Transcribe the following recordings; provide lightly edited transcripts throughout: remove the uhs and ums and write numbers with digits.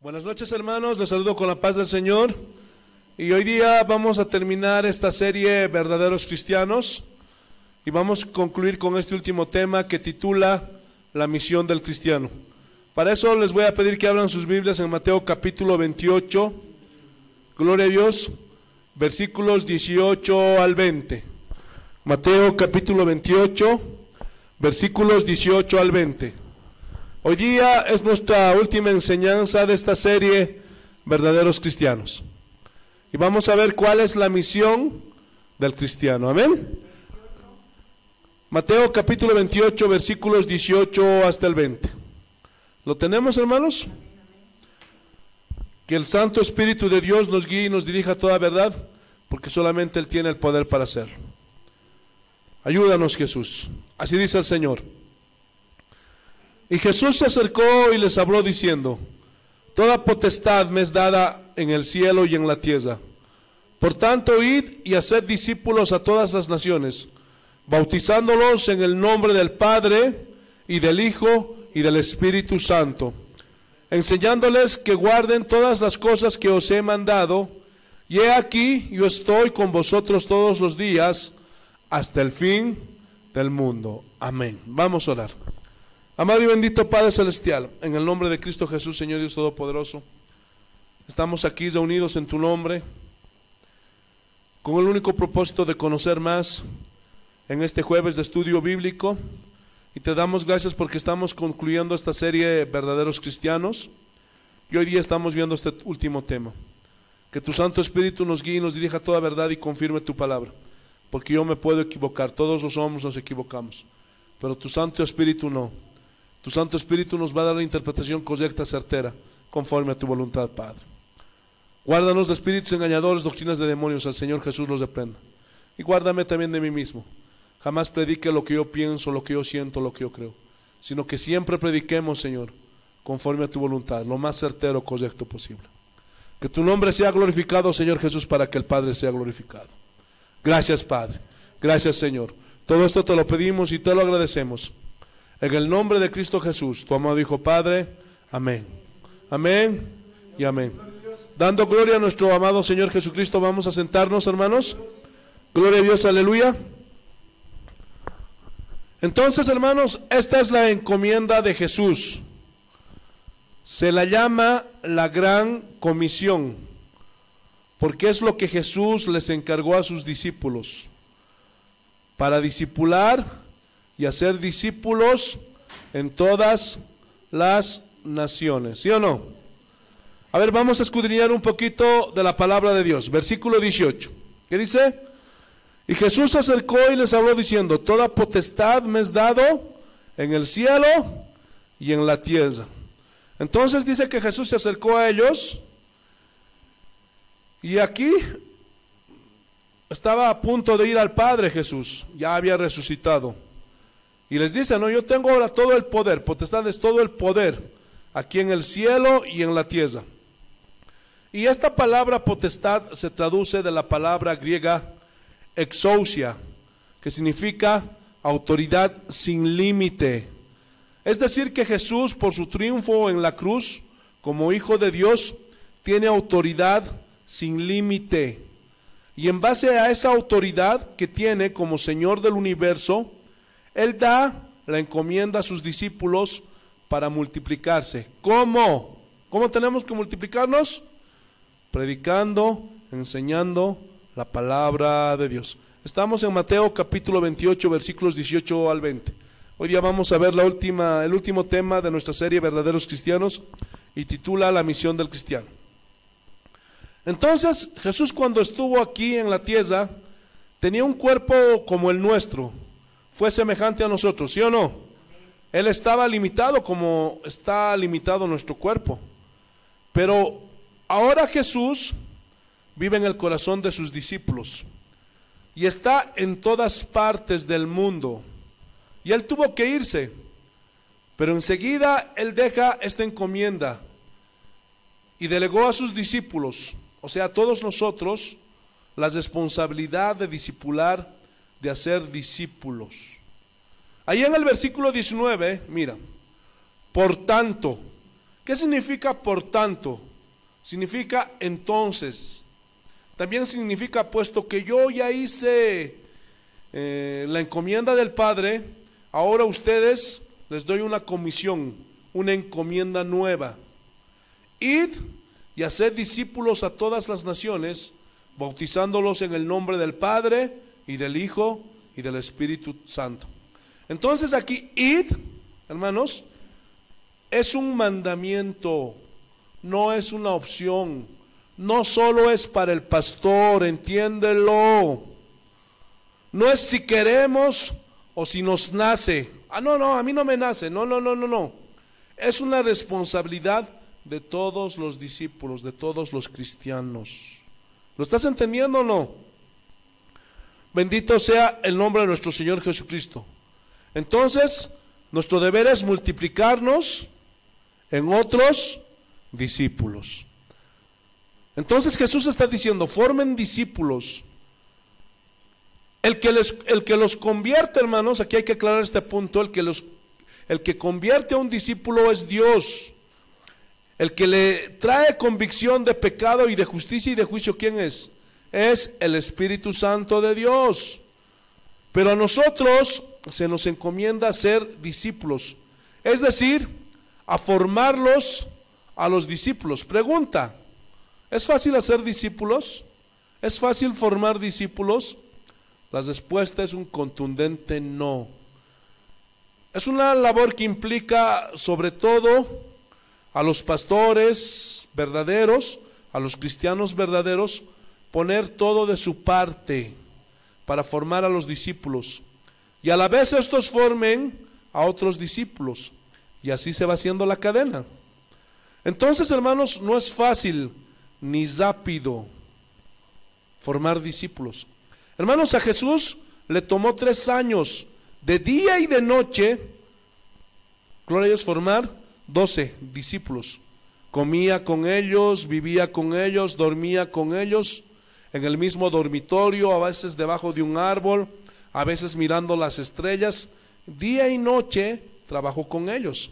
Buenas noches, hermanos, les saludo con la paz del Señor. Y hoy día vamos a terminar esta serie Verdaderos Cristianos y vamos a concluir con este último tema que titula La misión del cristiano. Para eso les voy a pedir que abran sus Biblias en Mateo capítulo 28, gloria a Dios, versículos 18 al 20. Mateo capítulo 28, versículos 18 al 20. Hoy día es nuestra última enseñanza de esta serie Verdaderos Cristianos. Y vamos a ver cuál es la misión del cristiano. Amén. Mateo capítulo 28, versículos 18 hasta el 20. ¿Lo tenemos, hermanos? Que el Santo Espíritu de Dios nos guíe y nos dirija a toda verdad, porque solamente Él tiene el poder para hacerlo. Ayúdanos, Jesús. Así dice el Señor. Y Jesús se acercó y les habló diciendo: Toda potestad me es dada en el cielo y en la tierra. Por tanto, id y haced discípulos a todas las naciones, bautizándolos en el nombre del Padre, y del Hijo, y del Espíritu Santo, enseñándoles que guarden todas las cosas que os he mandado, y he aquí, yo estoy con vosotros todos los días, hasta el fin del mundo. Amén. Vamos a orar. Amado y bendito Padre Celestial, en el nombre de Cristo Jesús, Señor Dios Todopoderoso, estamos aquí reunidos en tu nombre, con el único propósito de conocer más en este jueves de estudio bíblico, y te damos gracias porque estamos concluyendo esta serie Verdaderos Cristianos, y hoy día estamos viendo este último tema. Que tu Santo Espíritu nos guíe y nos dirija a toda verdad y confirme tu palabra, porque yo me puedo equivocar, todos los hombres nos equivocamos, pero tu Santo Espíritu no. Tu Santo Espíritu nos va a dar la interpretación correcta, certera, conforme a tu voluntad, Padre. Guárdanos de espíritus engañadores, doctrinas de demonios, al Señor Jesús los reprenda. Y guárdame también de mí mismo. Jamás predique lo que yo pienso, lo que yo siento, lo que yo creo, sino que siempre prediquemos, Señor, conforme a tu voluntad, lo más certero, correcto posible. Que tu nombre sea glorificado, Señor Jesús, para que el Padre sea glorificado. Gracias, Padre. Gracias, Señor. Todo esto te lo pedimos y te lo agradecemos. En el nombre de Cristo Jesús, tu amado Hijo Padre. Amén. Amén y amén. Dando gloria a nuestro amado Señor Jesucristo, vamos a sentarnos, hermanos. Gloria a Dios, aleluya. Entonces, hermanos, esta es la encomienda de Jesús. Se la llama la Gran Comisión, porque es lo que Jesús les encargó a sus discípulos, para discipular y hacer discípulos en todas las naciones. ¿Sí o no? A ver, vamos a escudriñar un poquito de la palabra de Dios. Versículo 18. ¿Qué dice? Y Jesús se acercó y les habló diciendo: Toda potestad me es dado en el cielo y en la tierra. Entonces dice que Jesús se acercó a ellos, y aquí estaba a punto de ir al Padre Jesús, ya había resucitado. Y les dice: no, yo tengo ahora todo el poder, potestad es todo el poder, aquí en el cielo y en la tierra. Y esta palabra potestad se traduce de la palabra griega exousia, que significa autoridad sin límite. Es decir, que Jesús, por su triunfo en la cruz, como Hijo de Dios, tiene autoridad sin límite. Y en base a esa autoridad que tiene como Señor del universo, Él da la encomienda a sus discípulos para multiplicarse. ¿Cómo? ¿Cómo tenemos que multiplicarnos? Predicando, enseñando la palabra de Dios. Estamos en Mateo capítulo 28, versículos 18 al 20. Hoy día vamos a ver el último tema de nuestra serie Verdaderos Cristianos, y titula La misión del cristiano. Entonces, Jesús, cuando estuvo aquí en la tierra, tenía un cuerpo como el nuestro. Fue semejante a nosotros, ¿sí o no? Él estaba limitado como está limitado nuestro cuerpo. Pero ahora Jesús vive en el corazón de sus discípulos y está en todas partes del mundo. Y Él tuvo que irse, pero enseguida Él deja esta encomienda y delegó a sus discípulos, o sea, a todos nosotros, la responsabilidad de discipular, de hacer discípulos. Ahí en el versículo 19, mira: por tanto, ¿Qué significa por tanto? Significa entonces. También significa puesto que yo ya hice la encomienda del Padre, ahora a ustedes les doy una comisión, una encomienda nueva. Id y haced discípulos a todas las naciones, bautizándolos en el nombre del Padre y del Hijo y del Espíritu Santo. Entonces aquí id, hermanos, es un mandamiento, no es una opción, no solo es para el pastor, entiéndelo. No es si queremos o si nos nace. No, a mí no me nace. No. Es una responsabilidad de todos los discípulos, de todos los cristianos. ¿Lo estás entendiendo o no? Bendito sea el nombre de nuestro Señor Jesucristo. Entonces, nuestro deber es multiplicarnos en otros discípulos. Entonces Jesús está diciendo, formen discípulos. El que los convierte, hermanos, aquí hay que aclarar este punto, el que convierte a un discípulo es Dios. El que le trae convicción de pecado y de justicia y de juicio, ¿quién es? Es el Espíritu Santo de Dios. Pero a nosotros se nos encomienda ser discípulos, es decir, a formarlos a los discípulos. Pregunta, ¿es fácil hacer discípulos? ¿Es fácil formar discípulos? La respuesta es un contundente no. Es una labor que implica sobre todo a los pastores verdaderos, a los cristianos verdaderos, poner todo de su parte para formar a los discípulos. Y a la vez estos formen a otros discípulos. Y así se va haciendo la cadena. Entonces, hermanos, no es fácil ni rápido formar discípulos. Hermanos, a Jesús le tomó 3 años, de día y de noche, gloria a Dios, formar 12 discípulos. Comía con ellos, vivía con ellos, dormía con ellos, en el mismo dormitorio, a veces debajo de un árbol, a veces mirando las estrellas. Día y noche trabajó con ellos.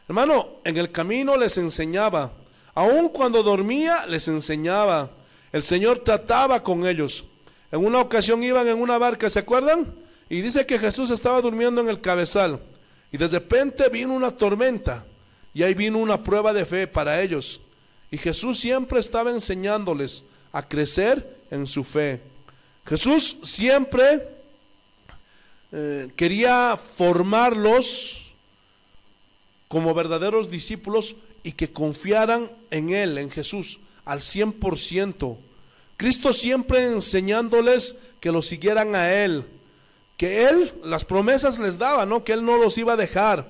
Hermano, en el camino les enseñaba, aun cuando dormía les enseñaba. El Señor trataba con ellos. En una ocasión iban en una barca, ¿se acuerdan? Y dice que Jesús estaba durmiendo en el cabezal y de repente vino una tormenta y ahí vino una prueba de fe para ellos. Y Jesús siempre estaba enseñándoles a crecer en su fe. Jesús siempre quería formarlos como verdaderos discípulos y que confiaran en Él, en Jesús, al 100%. Cristo siempre enseñándoles que lo siguieran a Él, que Él las promesas les daba, ¿no? Que Él no los iba a dejar.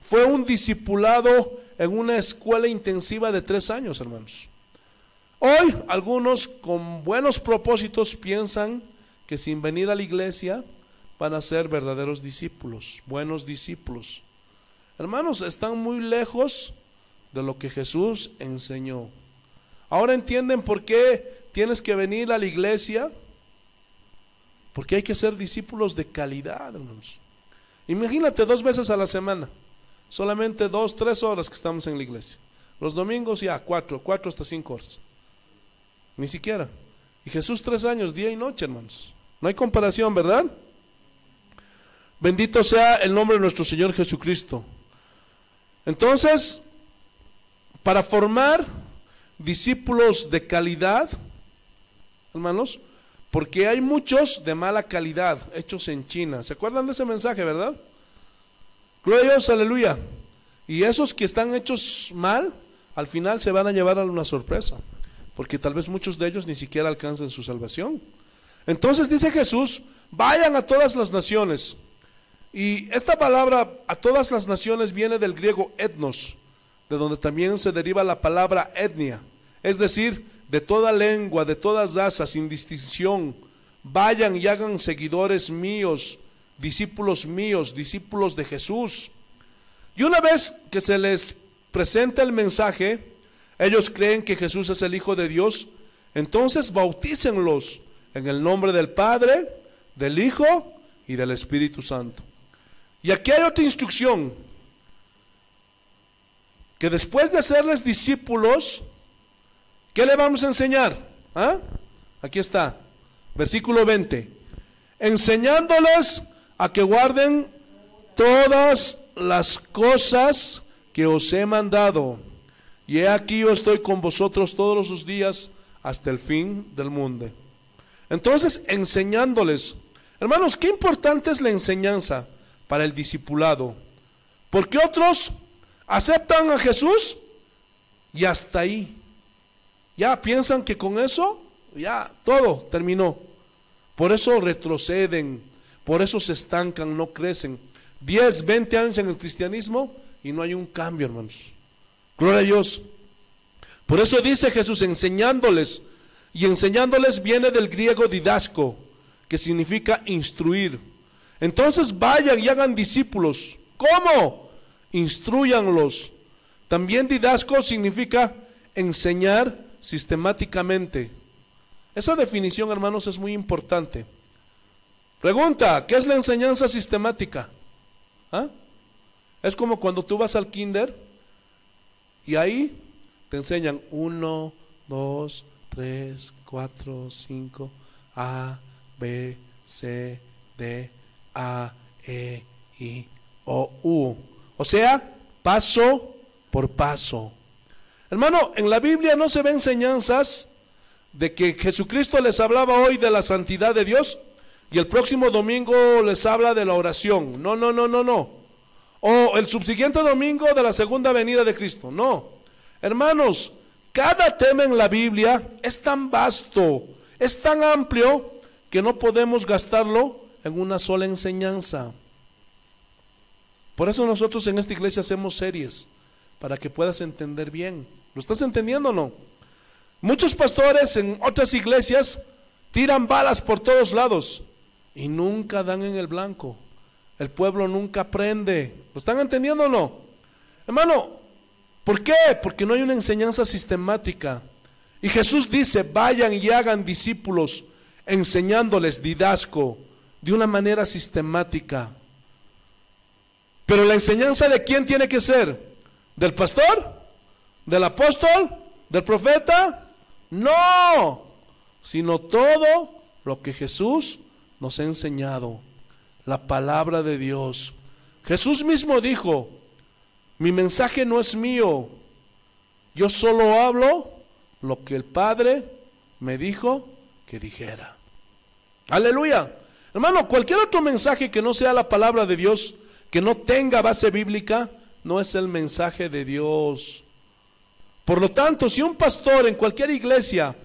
Fue un discipulado en una escuela intensiva de 3 años, hermanos. Hoy algunos con buenos propósitos piensan que sin venir a la iglesia van a ser verdaderos discípulos, buenos discípulos. Hermanos, están muy lejos de lo que Jesús enseñó. Ahora entienden por qué tienes que venir a la iglesia, porque hay que ser discípulos de calidad, hermanos. Imagínate 2 veces a la semana, solamente 2, 3 horas que estamos en la iglesia. Los domingos ya 4 hasta 5 horas. Ni siquiera. Y Jesús 3 años, día y noche, hermanos. No hay comparación, ¿verdad? Bendito sea el nombre de nuestro Señor Jesucristo. Entonces, para formar discípulos de calidad, hermanos, porque hay muchos de mala calidad, hechos en China. ¿Se acuerdan de ese mensaje, verdad? Gloria a Dios, aleluya. Y esos que están hechos mal, al final se van a llevar a una sorpresa, porque tal vez muchos de ellos ni siquiera alcancen su salvación. Entonces dice Jesús, vayan a todas las naciones. Y esta palabra a todas las naciones viene del griego etnos, de donde también se deriva la palabra etnia, es decir, de toda lengua, de todas razas, sin distinción. Vayan y hagan seguidores míos, discípulos de Jesús. Y una vez que se les presenta el mensaje, ellos creen que Jesús es el Hijo de Dios, entonces bautícenlos en el nombre del Padre, del Hijo y del Espíritu Santo. Y aquí hay otra instrucción. que después de hacerles discípulos, ¿qué le vamos a enseñar? ¿Ah? Aquí está, versículo 20. Enseñándoles a que guarden todas las cosas que os he mandado. Y he aquí yo estoy con vosotros todos los días hasta el fin del mundo. Entonces, enseñándoles. Hermanos, qué importante es la enseñanza para el discipulado. Porque otros aceptan a Jesús y hasta ahí. Ya piensan que con eso, ya todo terminó. Por eso retroceden, por eso se estancan, no crecen. 10, 20 años en el cristianismo y no hay un cambio, hermanos. Gloria a Dios. Por eso dice Jesús, enseñándoles. Y enseñándoles viene del griego didasco, que significa instruir. Entonces vayan y hagan discípulos. ¿Cómo? Instruyanlos. También didasco significa enseñar sistemáticamente. Esa definición, hermanos, es muy importante. Pregunta, ¿qué es la enseñanza sistemática? ¿Ah? Es como cuando tú vas al kinder y ahí te enseñan 1, 2, 3, 4, 5, A, B, C, D, A, E, I, O, U. O sea, paso por paso. Hermano, en la Biblia no se ven enseñanzas de que Jesucristo les hablaba hoy de la santidad de Dios y el próximo domingo les habla de la oración. No, no, no, no, no. O el subsiguiente domingo de la segunda venida de Cristo. No. Hermanos, cada tema en la Biblia es tan vasto, es tan amplio, que no podemos gastarlo en una sola enseñanza. Por eso nosotros en esta iglesia hacemos series, para que puedas entender bien. ¿Lo estás entendiendo o no? Muchos pastores en otras iglesias tiran balas por todos lados y nunca dan en el blanco. El pueblo nunca aprende. ¿Lo están entendiendo o no? Hermano, ¿por qué? Porque no hay una enseñanza sistemática. Y Jesús dice, vayan y hagan discípulos, enseñándoles didasco, de una manera sistemática. Pero la enseñanza ¿de quién tiene que ser? ¿Del pastor? ¿Del apóstol? ¿Del profeta? No, sino todo lo que Jesús nos ha enseñado, la palabra de Dios. Jesús mismo dijo, mi mensaje no es mío, yo solo hablo lo que el Padre me dijo que dijera. Aleluya. Hermano, cualquier otro mensaje que no sea la palabra de Dios, que no tenga base bíblica, no es el mensaje de Dios. Por lo tanto, si un pastor en cualquier iglesia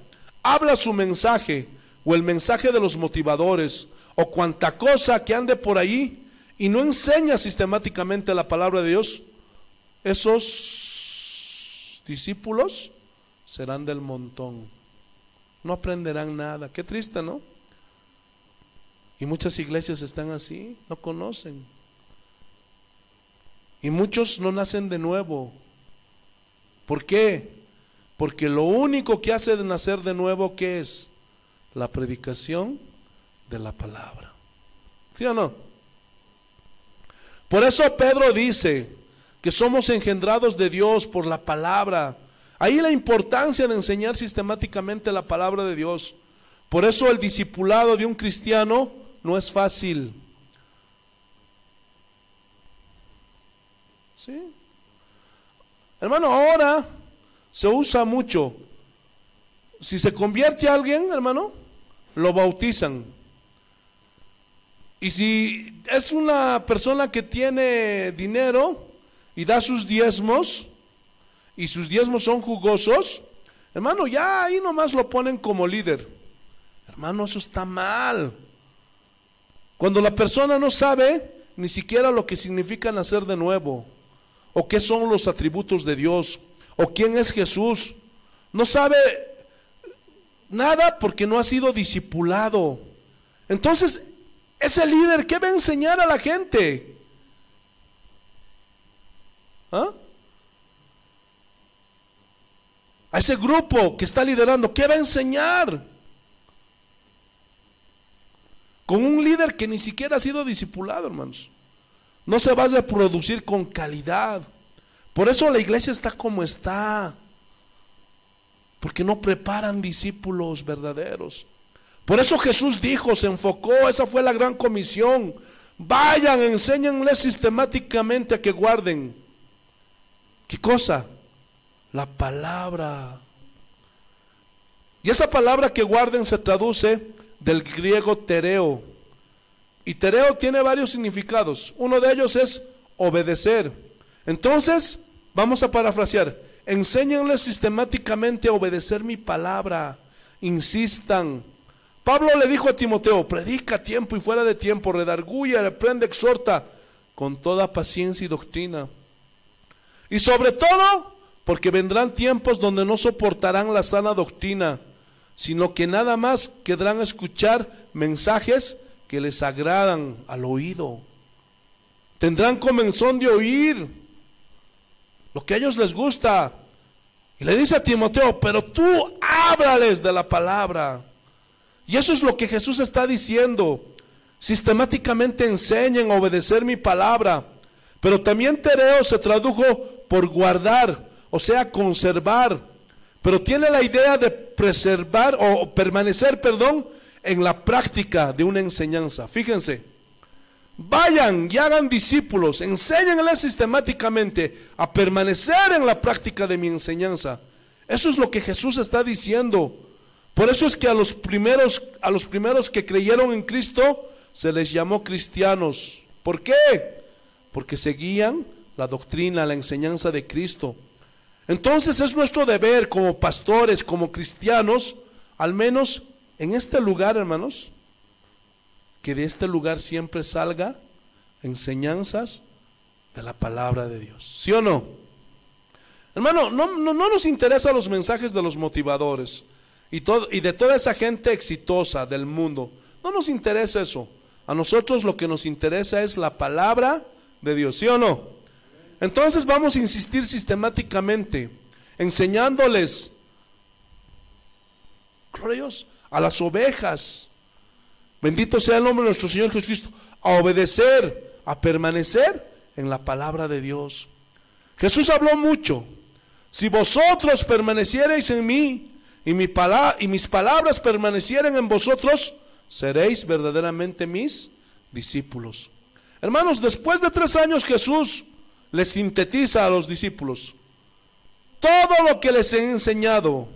habla su mensaje, o el mensaje de los motivadores, o cuanta cosa que ande por ahí, y no enseña sistemáticamente la palabra de Dios, esos discípulos serán del montón, no aprenderán nada. Qué triste, ¿no? Y muchas iglesias están así, no conocen. Y muchos no nacen de nuevo. ¿Por qué? Porque lo único que hace de nacer de nuevo, ¿qué es? La predicación de la palabra. ¿Sí o no? Por eso Pedro dice que somos engendrados de Dios por la palabra. Ahí la importancia de enseñar sistemáticamente la palabra de Dios. Por eso el discipulado de un cristiano no es fácil. ¿Sí? Hermano, ahora se usa mucho. Si se convierte a alguien, hermano, lo bautizan. Y si es una persona que tiene dinero y da sus diezmos, y sus diezmos son jugosos, hermano, ya ahí nomás lo ponen como líder. Hermano, eso está mal. Cuando la persona no sabe ni siquiera lo que significa nacer de nuevo, o qué son los atributos de Dios, o quién es Jesús, no sabe nada porque no ha sido discipulado. Entonces, ese líder, ¿qué va a enseñar a la gente? ¿Ah? A ese grupo que está liderando, ¿qué va a enseñar? Con un líder que ni siquiera ha sido discipulado, hermanos. No se va a reproducir con calidad. Por eso la iglesia está como está, porque no preparan discípulos verdaderos. Por eso Jesús dijo, se enfocó, esa fue la gran comisión: vayan, enséñenles sistemáticamente a que guarden. ¿Qué cosa? La palabra. Y esa palabra que guarden se traduce del griego tereo. Y tereo tiene varios significados. Uno de ellos es obedecer. Entonces, vamos a parafrasear: enséñenles sistemáticamente a obedecer mi palabra. Insistan. Pablo le dijo a Timoteo: predica a tiempo y fuera de tiempo, redarguye, reprende, exhorta con toda paciencia y doctrina. Y sobre todo, porque vendrán tiempos donde no soportarán la sana doctrina, sino que nada más querrán escuchar mensajes que les agradan al oído. Tendrán comezón de oír lo que a ellos les gusta. Y le dice a Timoteo: pero tú háblales de la palabra. Y eso es lo que Jesús está diciendo: sistemáticamente enseñen a obedecer mi palabra. Pero también tereo se tradujo por guardar, o sea, conservar, pero tiene la idea de preservar o permanecer, en la práctica de una enseñanza. Fíjense: vayan y hagan discípulos, enséñenles sistemáticamente a permanecer en la práctica de mi enseñanza. Eso es lo que Jesús está diciendo. Por eso es que a los primeros que creyeron en Cristo se les llamó cristianos. ¿Por qué? Porque seguían la doctrina, la enseñanza de Cristo. Entonces es nuestro deber como pastores, como cristianos, al menos en este lugar, hermanos, que de este lugar siempre salga enseñanzas de la palabra de Dios. ¿Sí o no? Hermano, no nos interesan los mensajes de los motivadores y de toda esa gente exitosa del mundo. No nos interesa eso. A nosotros lo que nos interesa es la palabra de Dios. ¿Sí o no? Entonces vamos a insistir sistemáticamente, enseñándoles, gloria a Dios, a las ovejas, bendito sea el nombre de nuestro Señor Jesucristo, a obedecer, a permanecer en la palabra de Dios. Jesús habló mucho: si vosotros permaneciereis en mí y mis palabras permanecieren en vosotros, seréis verdaderamente mis discípulos. Hermanos, después de 3 años Jesús les sintetiza a los discípulos todo lo que les he enseñado.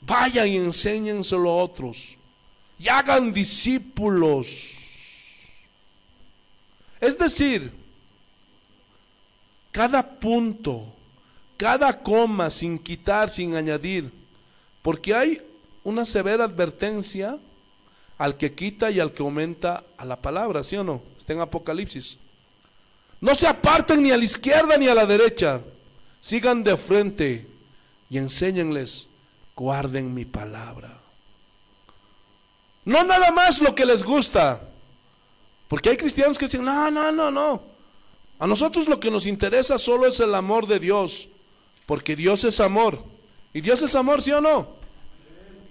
Vayan y enséñenselo a otros y hagan discípulos. Es decir, cada punto, cada coma, sin quitar, sin añadir, porque hay una severa advertencia al que quita y al que aumenta a la palabra, ¿sí o no? Está en Apocalipsis. No se aparten ni a la izquierda ni a la derecha, sigan de frente y enséñenles, guarden mi palabra. No nada más lo que les gusta, porque hay cristianos que dicen: no, a nosotros lo que nos interesa solo es el amor de Dios, porque Dios es amor, y Dios es amor, ¿sí o no?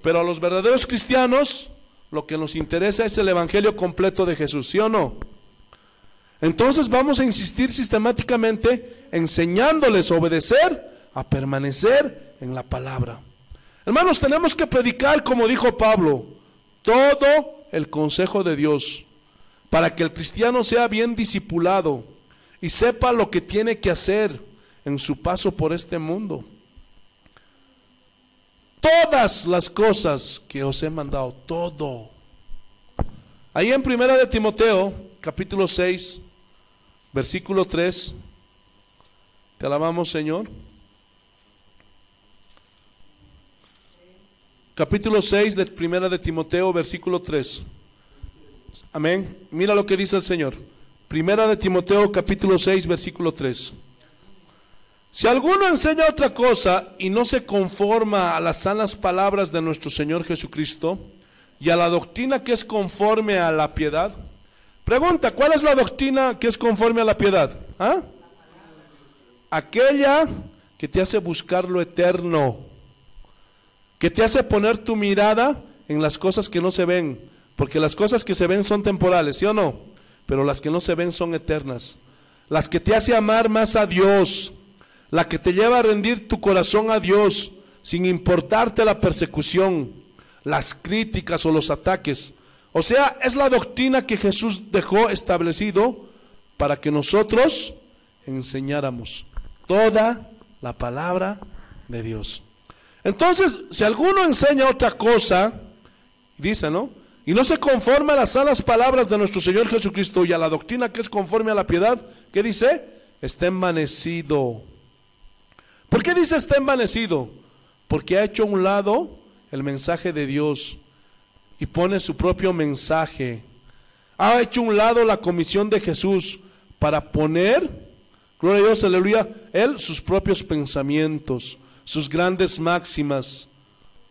Pero a los verdaderos cristianos lo que nos interesa es el evangelio completo de Jesús, ¿sí o no? Entonces vamos a insistir sistemáticamente, enseñándoles a obedecer, a permanecer en la palabra. Hermanos, tenemos que predicar, como dijo Pablo, todo el consejo de Dios, para que el cristiano sea bien discipulado y sepa lo que tiene que hacer en su paso por este mundo. Todas las cosas que os he mandado, todo. Ahí en 1 de Timoteo, capítulo 6, versículo 3, te alabamos, Señor. Capítulo 6 de 1 de Timoteo, versículo 3. Amén. Mira lo que dice el Señor. 1 de Timoteo, capítulo 6, versículo 3. Si alguno enseña otra cosa y no se conforma a las sanas palabras de nuestro Señor Jesucristo y a la doctrina que es conforme a la piedad. Pregunta: ¿cuál es la doctrina que es conforme a la piedad? ¿Ah? Aquella que te hace buscar lo eterno, que te hace poner tu mirada en las cosas que no se ven, porque las cosas que se ven son temporales, ¿sí o no? Pero las que no se ven son eternas. las que te hace amar más a Dios, la que te lleva a rendir tu corazón a Dios, sin importarte la persecución, las críticas o los ataques. O sea, es la doctrina que Jesús dejó establecido para que nosotros enseñáramos toda la palabra de Dios. Entonces, si alguno enseña otra cosa, dice, ¿no?, y no se conforma a las sanas palabras de nuestro Señor Jesucristo y a la doctrina que es conforme a la piedad, ¿qué dice? Está envanecido. ¿Por qué dice está envanecido? Porque ha hecho a un lado el mensaje de Dios y pone su propio mensaje. Ha hecho a un lado la comisión de Jesús para poner, gloria a Dios, aleluya, él sus propios pensamientos, sus grandes máximas,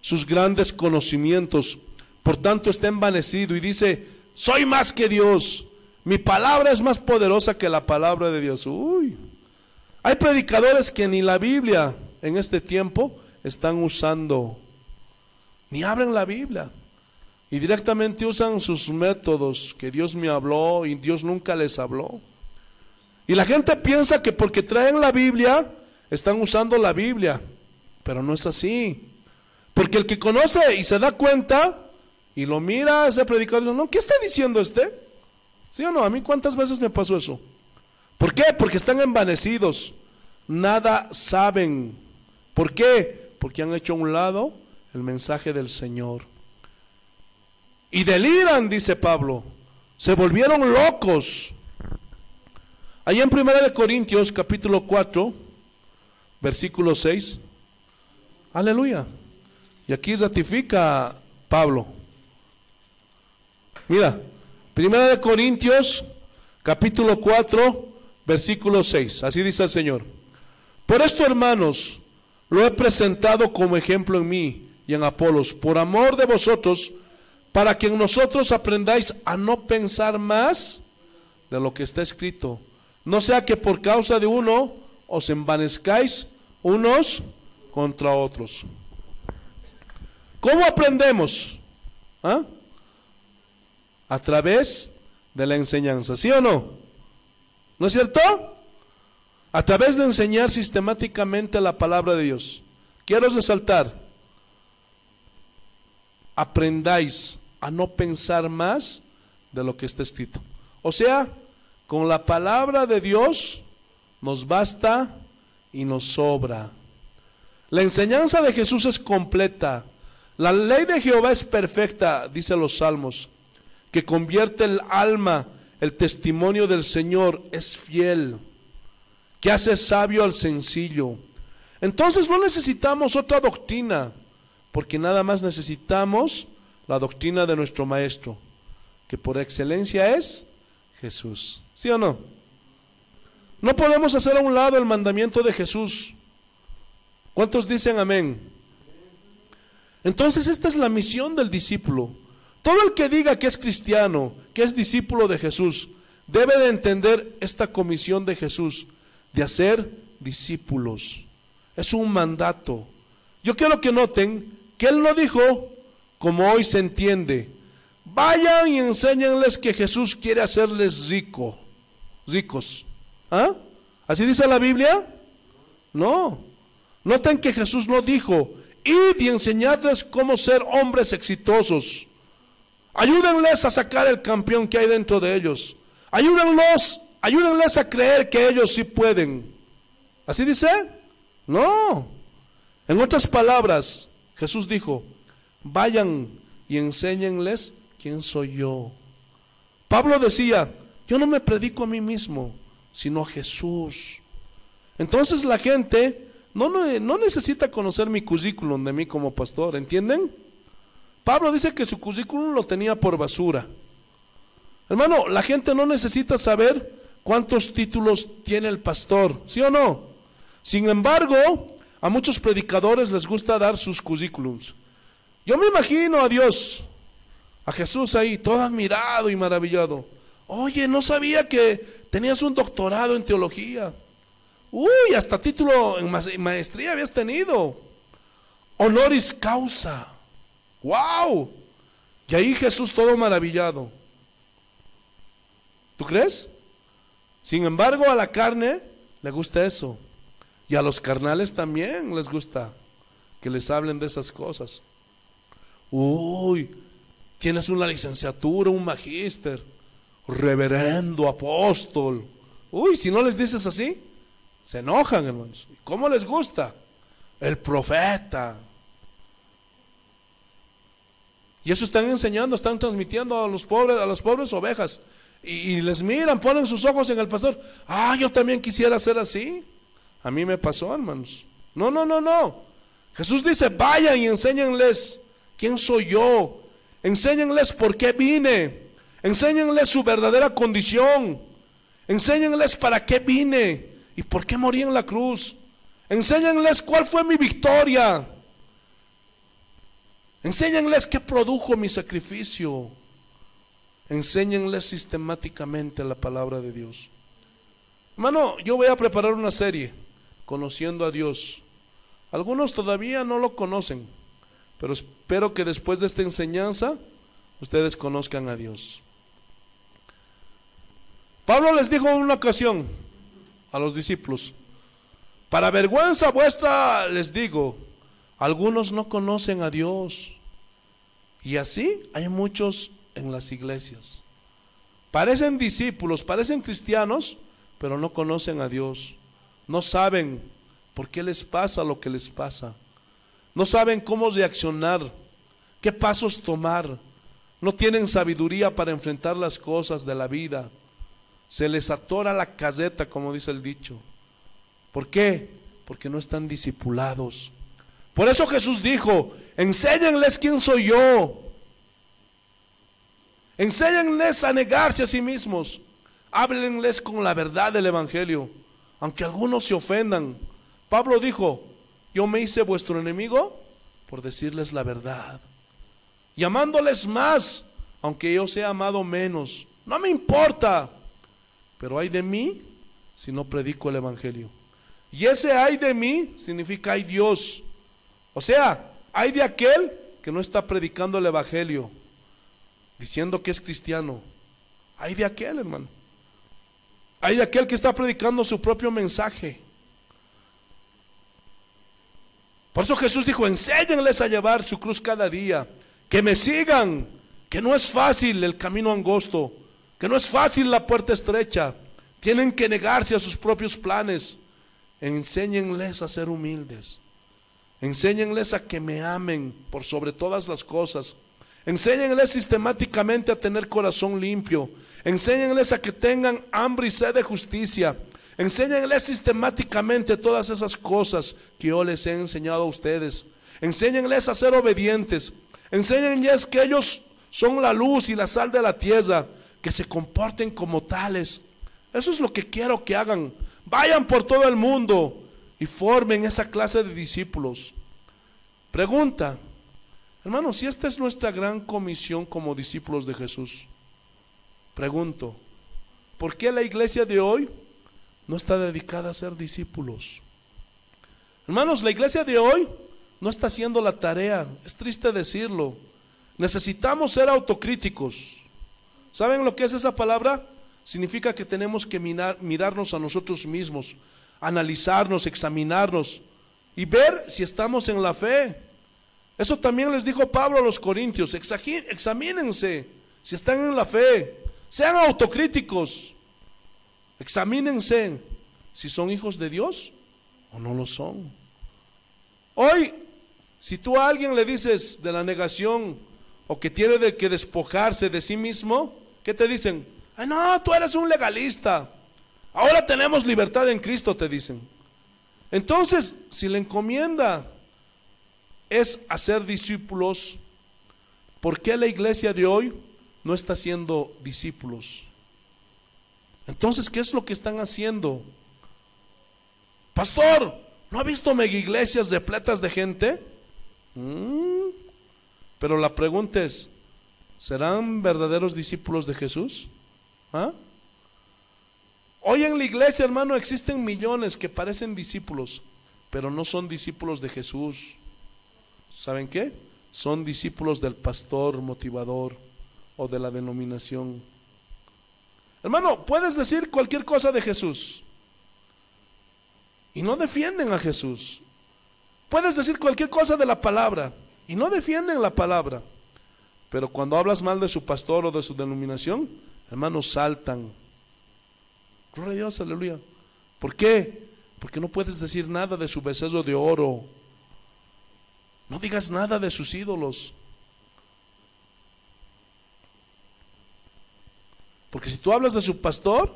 sus grandes conocimientos. Por tanto está envanecido y dice, soy más que Dios, mi palabra es más poderosa que la palabra de Dios. Uy, hay predicadores que ni la Biblia en este tiempo están usando, ni abren la Biblia, y directamente usan sus métodos, que Dios me habló y Dios nunca les habló. Y la gente piensa que porque traen la Biblia, están usando la Biblia, pero no es así. Porque el que conoce y se da cuenta, y lo mira a ese predicador, no, ¿qué está diciendo este? ¿Sí o no? A mí cuántas veces me pasó eso. ¿Por qué? Porque están envanecidos, nada saben. ¿Por qué? Porque han hecho a un lado el mensaje del Señor. Y deliran, dice Pablo, se volvieron locos. Allá en 1 Corintios capítulo 4, versículo 6, aleluya, y aquí ratifica Pablo. Mira, 1 Corintios capítulo 4, versículo 6, así dice el Señor: por esto, hermanos, lo he presentado como ejemplo en mí y en Apolos, por amor de vosotros, para que en nosotros aprendáis a no pensar más de lo que está escrito, no sea que por causa de uno os envanezcáis unos contra otros. ¿Cómo aprendemos? ¿Ah? A través de la enseñanza, ¿sí o no? ¿No es cierto? A través de enseñar sistemáticamente la palabra de Dios. Quiero resaltar, aprendáis a no pensar más de lo que está escrito. O sea, con la palabra de Dios nos basta y nos sobra. La enseñanza de Jesús es completa. La ley de Jehová es perfecta, dice los Salmos, que convierte el alma. El testimonio del Señor es fiel, que hace sabio al sencillo. Entonces no necesitamos otra doctrina, porque nada más necesitamos la doctrina de nuestro Maestro, que por excelencia es Jesús. ¿Sí o no? No podemos hacer a un lado el mandamiento de Jesús. ¿Cuántos dicen amén? Entonces esta es la misión del discípulo. Todo el que diga que es cristiano, que es discípulo de Jesús, debe de entender esta comisión de Jesús, de hacer discípulos. Es un mandato. Yo quiero que noten que Él no dijo, como hoy se entiende, vayan y enséñenles que Jesús quiere hacerles ricos. ¿Ah? ¿Así dice la Biblia? No. Noten que Jesús no dijo, id y enseñadles cómo ser hombres exitosos. Ayúdenles a sacar el campeón que hay dentro de ellos. Ayúdenles a creer que ellos sí pueden. ¿Así dice? No. En otras palabras, Jesús dijo, vayan y enséñenles quién soy yo. Pablo decía, yo no me predico a mí mismo, sino a Jesús. Entonces la gente no necesita conocer mi currículum de mí como pastor, ¿entienden? Pablo dice que su currículum lo tenía por basura. Hermano, la gente no necesita saber cuántos títulos tiene el pastor, ¿sí o no? Sin embargo, a muchos predicadores les gusta dar sus currículums. Yo me imagino a Dios, a Jesús ahí, todo admirado y maravillado. Oye, no sabía que tenías un doctorado en teología. Uy, hasta título en maestría habías tenido. Honoris causa. ¡Wow! Y ahí Jesús todo maravillado. ¿Tú crees? Sin embargo, a la carne le gusta eso. Y a los carnales también les gusta que les hablen de esas cosas. Uy, tienes una licenciatura, un magíster, reverendo, apóstol. Uy, si no les dices así, se enojan, hermanos. ¿Cómo les gusta? El profeta. Y eso están enseñando, están transmitiendo a las pobres ovejas. Y les miran, ponen sus ojos en el pastor. Yo también quisiera ser así. A mí me pasó, hermanos. No. Jesús dice, vayan y enséñenles quién soy yo. Enséñenles por qué vine. Enséñenles su verdadera condición. Enséñenles para qué vine y por qué morí en la cruz. Enséñenles cuál fue mi victoria. Enséñenles qué produjo mi sacrificio. Enséñenles sistemáticamente la palabra de Dios. Hermano, yo voy a preparar una serie, Conociendo a Dios. Algunos todavía no lo conocen, pero espero que después de esta enseñanza ustedes conozcan a Dios. Pablo les dijo en una ocasión a los discípulos: para vergüenza vuestra les digo, algunos no conocen a Dios. Y así hay muchos en las iglesias. Parecen discípulos, parecen cristianos, pero no conocen a Dios. No saben por qué les pasa lo que les pasa. No saben cómo reaccionar, qué pasos tomar. No tienen sabiduría para enfrentar las cosas de la vida. Se les atora la caseta, como dice el dicho. ¿Por qué? Porque no están discipulados. Por eso Jesús dijo: enséñenles quién soy yo. Enséñenles a negarse a sí mismos. Háblenles con la verdad del evangelio, aunque algunos se ofendan. Pablo dijo: yo me hice vuestro enemigo por decirles la verdad, y amándoles más, aunque yo sea amado menos. No me importa, pero ay de mí si no predico el evangelio. Y ese ay de mí significa ay Dios. O sea, ay de aquel que no está predicando el evangelio, diciendo que es cristiano. Ay de aquel, hermano. Ay de aquel que está predicando su propio mensaje. Por eso Jesús dijo: enséñenles a llevar su cruz cada día, que me sigan, que no es fácil el camino angosto, que no es fácil la puerta estrecha. Tienen que negarse a sus propios planes. Enséñenles a ser humildes. Enséñenles a que me amen por sobre todas las cosas. Enséñenles sistemáticamente a tener corazón limpio. Enséñenles a que tengan hambre y sed de justicia. Enséñenles sistemáticamente todas esas cosas que yo les he enseñado a ustedes. Enséñenles a ser obedientes. Enséñenles que ellos son la luz y la sal de la tierra, que se comporten como tales. Eso es lo que quiero que hagan. Vayan por todo el mundo y formen esa clase de discípulos. Pregunta, hermano, si esta es nuestra gran comisión como discípulos de Jesús, pregunto, ¿por qué la iglesia de hoy no está dedicada a ser discípulos? Hermanos, la iglesia de hoy no está haciendo la tarea. Es triste decirlo. Necesitamos ser autocríticos. ¿Saben lo que es esa palabra? Significa que tenemos que mirarnos a nosotros mismos, analizarnos, examinarnos y ver si estamos en la fe. Eso también les dijo Pablo a los corintios: examínense si están en la fe, sean autocríticos, examínense si son hijos de Dios o no lo son. Hoy, si tú a alguien le dices de la negación o que tiene que despojarse de sí mismo, ¿qué te dicen? Ay, no, tú eres un legalista. Ahora tenemos libertad en Cristo, te dicen. Entonces, si la encomienda es hacer discípulos, ¿por qué la iglesia de hoy no está haciendo discípulos? Entonces, ¿qué es lo que están haciendo? Pastor, ¿no ha visto mega iglesias repletas de gente? Pero la pregunta es, ¿serán verdaderos discípulos de Jesús? ¿Ah? Hoy en la iglesia, hermano, existen millones que parecen discípulos, pero no son discípulos de Jesús. ¿Saben qué? Son discípulos del pastor motivador o de la denominación. Hermano, puedes decir cualquier cosa de Jesús y no defienden a Jesús. Puedes decir cualquier cosa de la palabra y no defienden la palabra. Pero cuando hablas mal de su pastor o de su denominación, hermanos, saltan. Gloria a Dios, aleluya. ¿Por qué? Porque no puedes decir nada de su becerro de oro. No digas nada de sus ídolos. Porque si tú hablas de su pastor,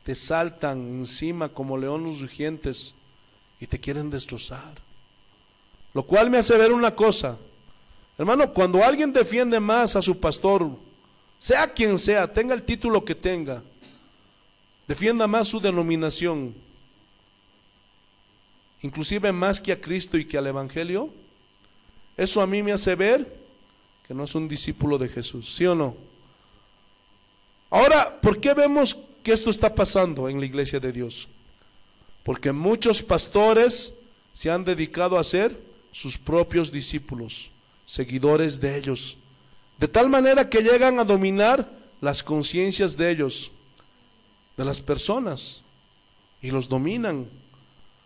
te saltan encima como leones rugientes y te quieren destrozar. Lo cual me hace ver una cosa. Hermano, cuando alguien defiende más a su pastor, sea quien sea, tenga el título que tenga, defienda más su denominación, inclusive más que a Cristo y que al Evangelio, eso a mí me hace ver que no es un discípulo de Jesús, ¿sí o no? Ahora, ¿por qué vemos que esto está pasando en la iglesia de Dios? Porque muchos pastores se han dedicado a ser sus propios discípulos, seguidores de ellos, de tal manera que llegan a dominar las conciencias de ellos, de las personas, y los dominan.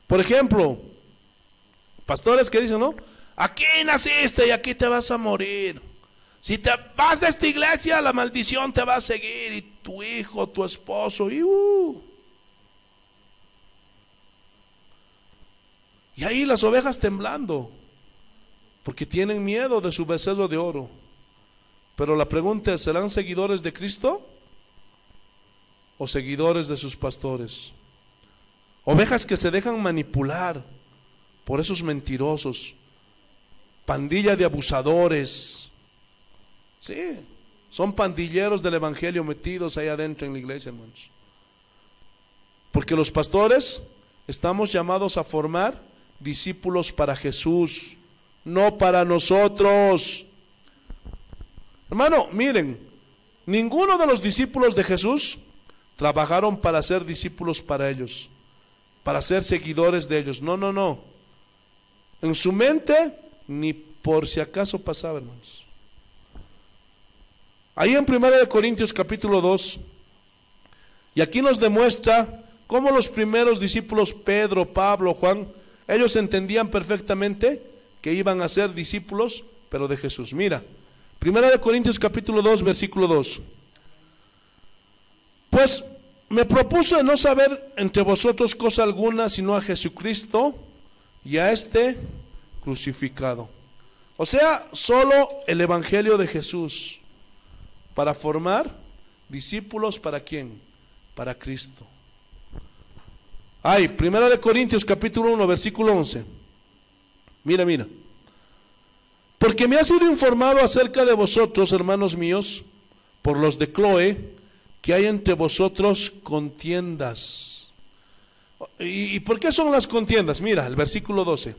Por ejemplo, pastores que dicen, ¿no? Aquí naciste y aquí te vas a morir. Si te vas de esta iglesia, la maldición te va a seguir, y tu hijo, tu esposo, y ahí las ovejas temblando, porque tienen miedo de su becerro de oro. Pero la pregunta es, ¿serán seguidores de Cristo o seguidores de sus pastores? Ovejas que se dejan manipular por esos mentirosos, pandilla de abusadores. Sí, son pandilleros del evangelio metidos ahí adentro en la iglesia, hermanos. Porque los pastores estamos llamados a formar discípulos para Jesús, no para nosotros. Hermano, miren, ninguno de los discípulos de Jesús trabajaron para ser discípulos para ellos, para ser seguidores de ellos. No, no, no. En su mente ni por si acaso pasaba, hermanos. Ahí en 1 Corintios capítulo 2, y aquí nos demuestra cómo los primeros discípulos, Pedro, Pablo, Juan, ellos entendían perfectamente que iban a ser discípulos, pero de Jesús. Mira, 1 Corintios capítulo 2, versículo 2. Pues me propuse no saber entre vosotros cosa alguna, sino a Jesucristo y a este crucificado. O sea, solo el evangelio de Jesús, para formar discípulos. ¿Para quién? Para Cristo. Ay, 1 Corintios capítulo 1, versículo 11. Mira, mira. Porque me ha sido informado acerca de vosotros, hermanos míos, por los de Cloé, que hay entre vosotros contiendas. ¿Y por qué son las contiendas? Mira, el versículo 12.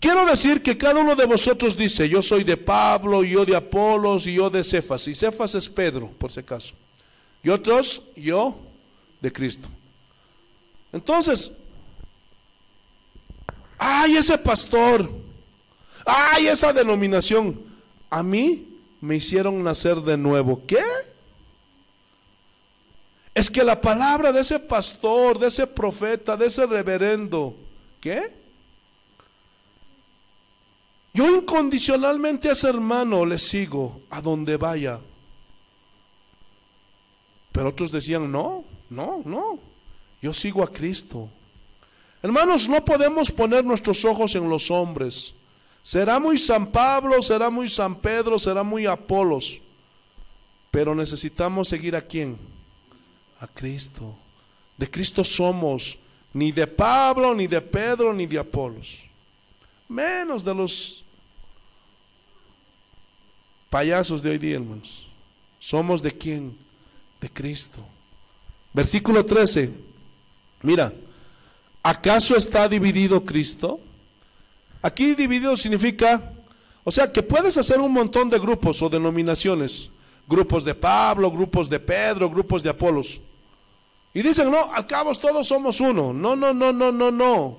Quiero decir que cada uno de vosotros dice, yo soy de Pablo, y yo de Apolos, y yo de Cefas. Y Cefas es Pedro, por si acaso. Y otros, yo de Cristo. Entonces, ¡ay, ese pastor! ¡Ay, esa denominación! A mí me hicieron nacer de nuevo. ¿Qué? Es que la palabra de ese pastor, de ese profeta, de ese reverendo, ¿qué? Yo incondicionalmente a ese hermano le sigo a donde vaya. Pero otros decían, no, no, no, yo sigo a Cristo. Hermanos, no podemos poner nuestros ojos en los hombres. Será muy San Pablo, será muy San Pedro, será muy Apolos, pero necesitamos seguir ¿a quién? A Cristo. De Cristo somos, ni de Pablo, ni de Pedro, ni de Apolos, menos de los payasos de hoy día, hermanos. Somos ¿de quién? De Cristo. Versículo 13. Mira, ¿acaso está dividido Cristo? Aquí dividido significa, o sea, que puedes hacer un montón de grupos o denominaciones, grupos de Pablo, grupos de Pedro, grupos de Apolos, y dicen, no, al cabo todos somos uno. No, no, no, no, no, no.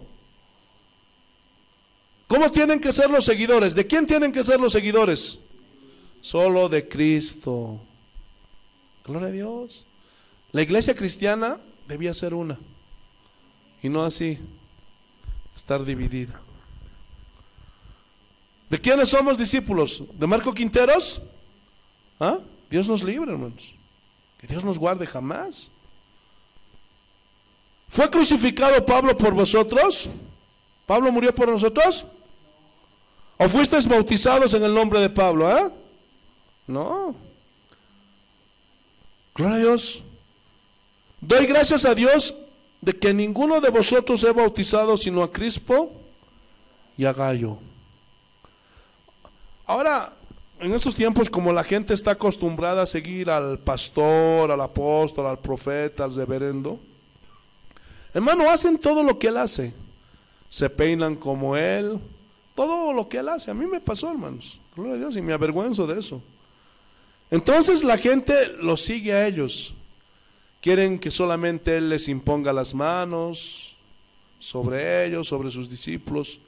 ¿Cómo tienen que ser los seguidores? ¿De quién tienen que ser los seguidores? Solo de Cristo. Gloria a Dios. La iglesia cristiana debía ser una, y no así, estar dividida. ¿De quiénes somos discípulos? ¿De Marco Quinteros? ¿Ah? Dios nos libre, hermanos. Que Dios nos guarde jamás. ¿Fue crucificado Pablo por vosotros? ¿Pablo murió por nosotros? ¿O fuisteis bautizados en el nombre de Pablo? No. Gloria a Dios. Doy gracias a Dios de que ninguno de vosotros he bautizado sino a Crispo y a Gayo. Ahora, en estos tiempos, como la gente está acostumbrada a seguir al pastor, al apóstol, al profeta, al reverendo, hermano, hacen todo lo que él hace. Se peinan como él, todo lo que él hace. A mí me pasó, hermanos, gloria a Dios, y me avergüenzo de eso. Entonces la gente lo sigue a ellos. Quieren que solamente él les imponga las manos sobre ellos, sobre sus discípulos.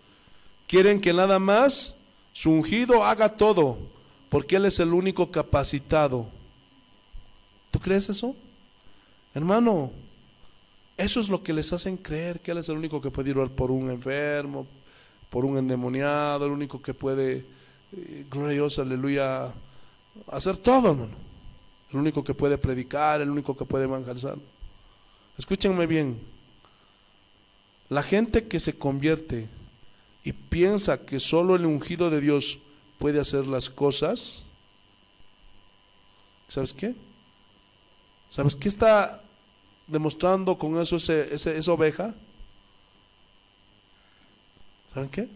Quieren que nada más su ungido haga todo, porque él es el único capacitado. ¿Tú crees eso? Hermano, eso es lo que les hacen creer, que él es el único que puede ir por un enfermo, por un endemoniado, el único que puede, gloria a Dios, aleluya, hacer todo, hermano. El único que puede predicar, el único que puede evangelizar. Escúchenme bien. La gente que se convierte y piensa que solo el ungido de Dios puede hacer las cosas, ¿sabes qué? ¿Sabes qué está demostrando con eso esa oveja? ¿Saben qué?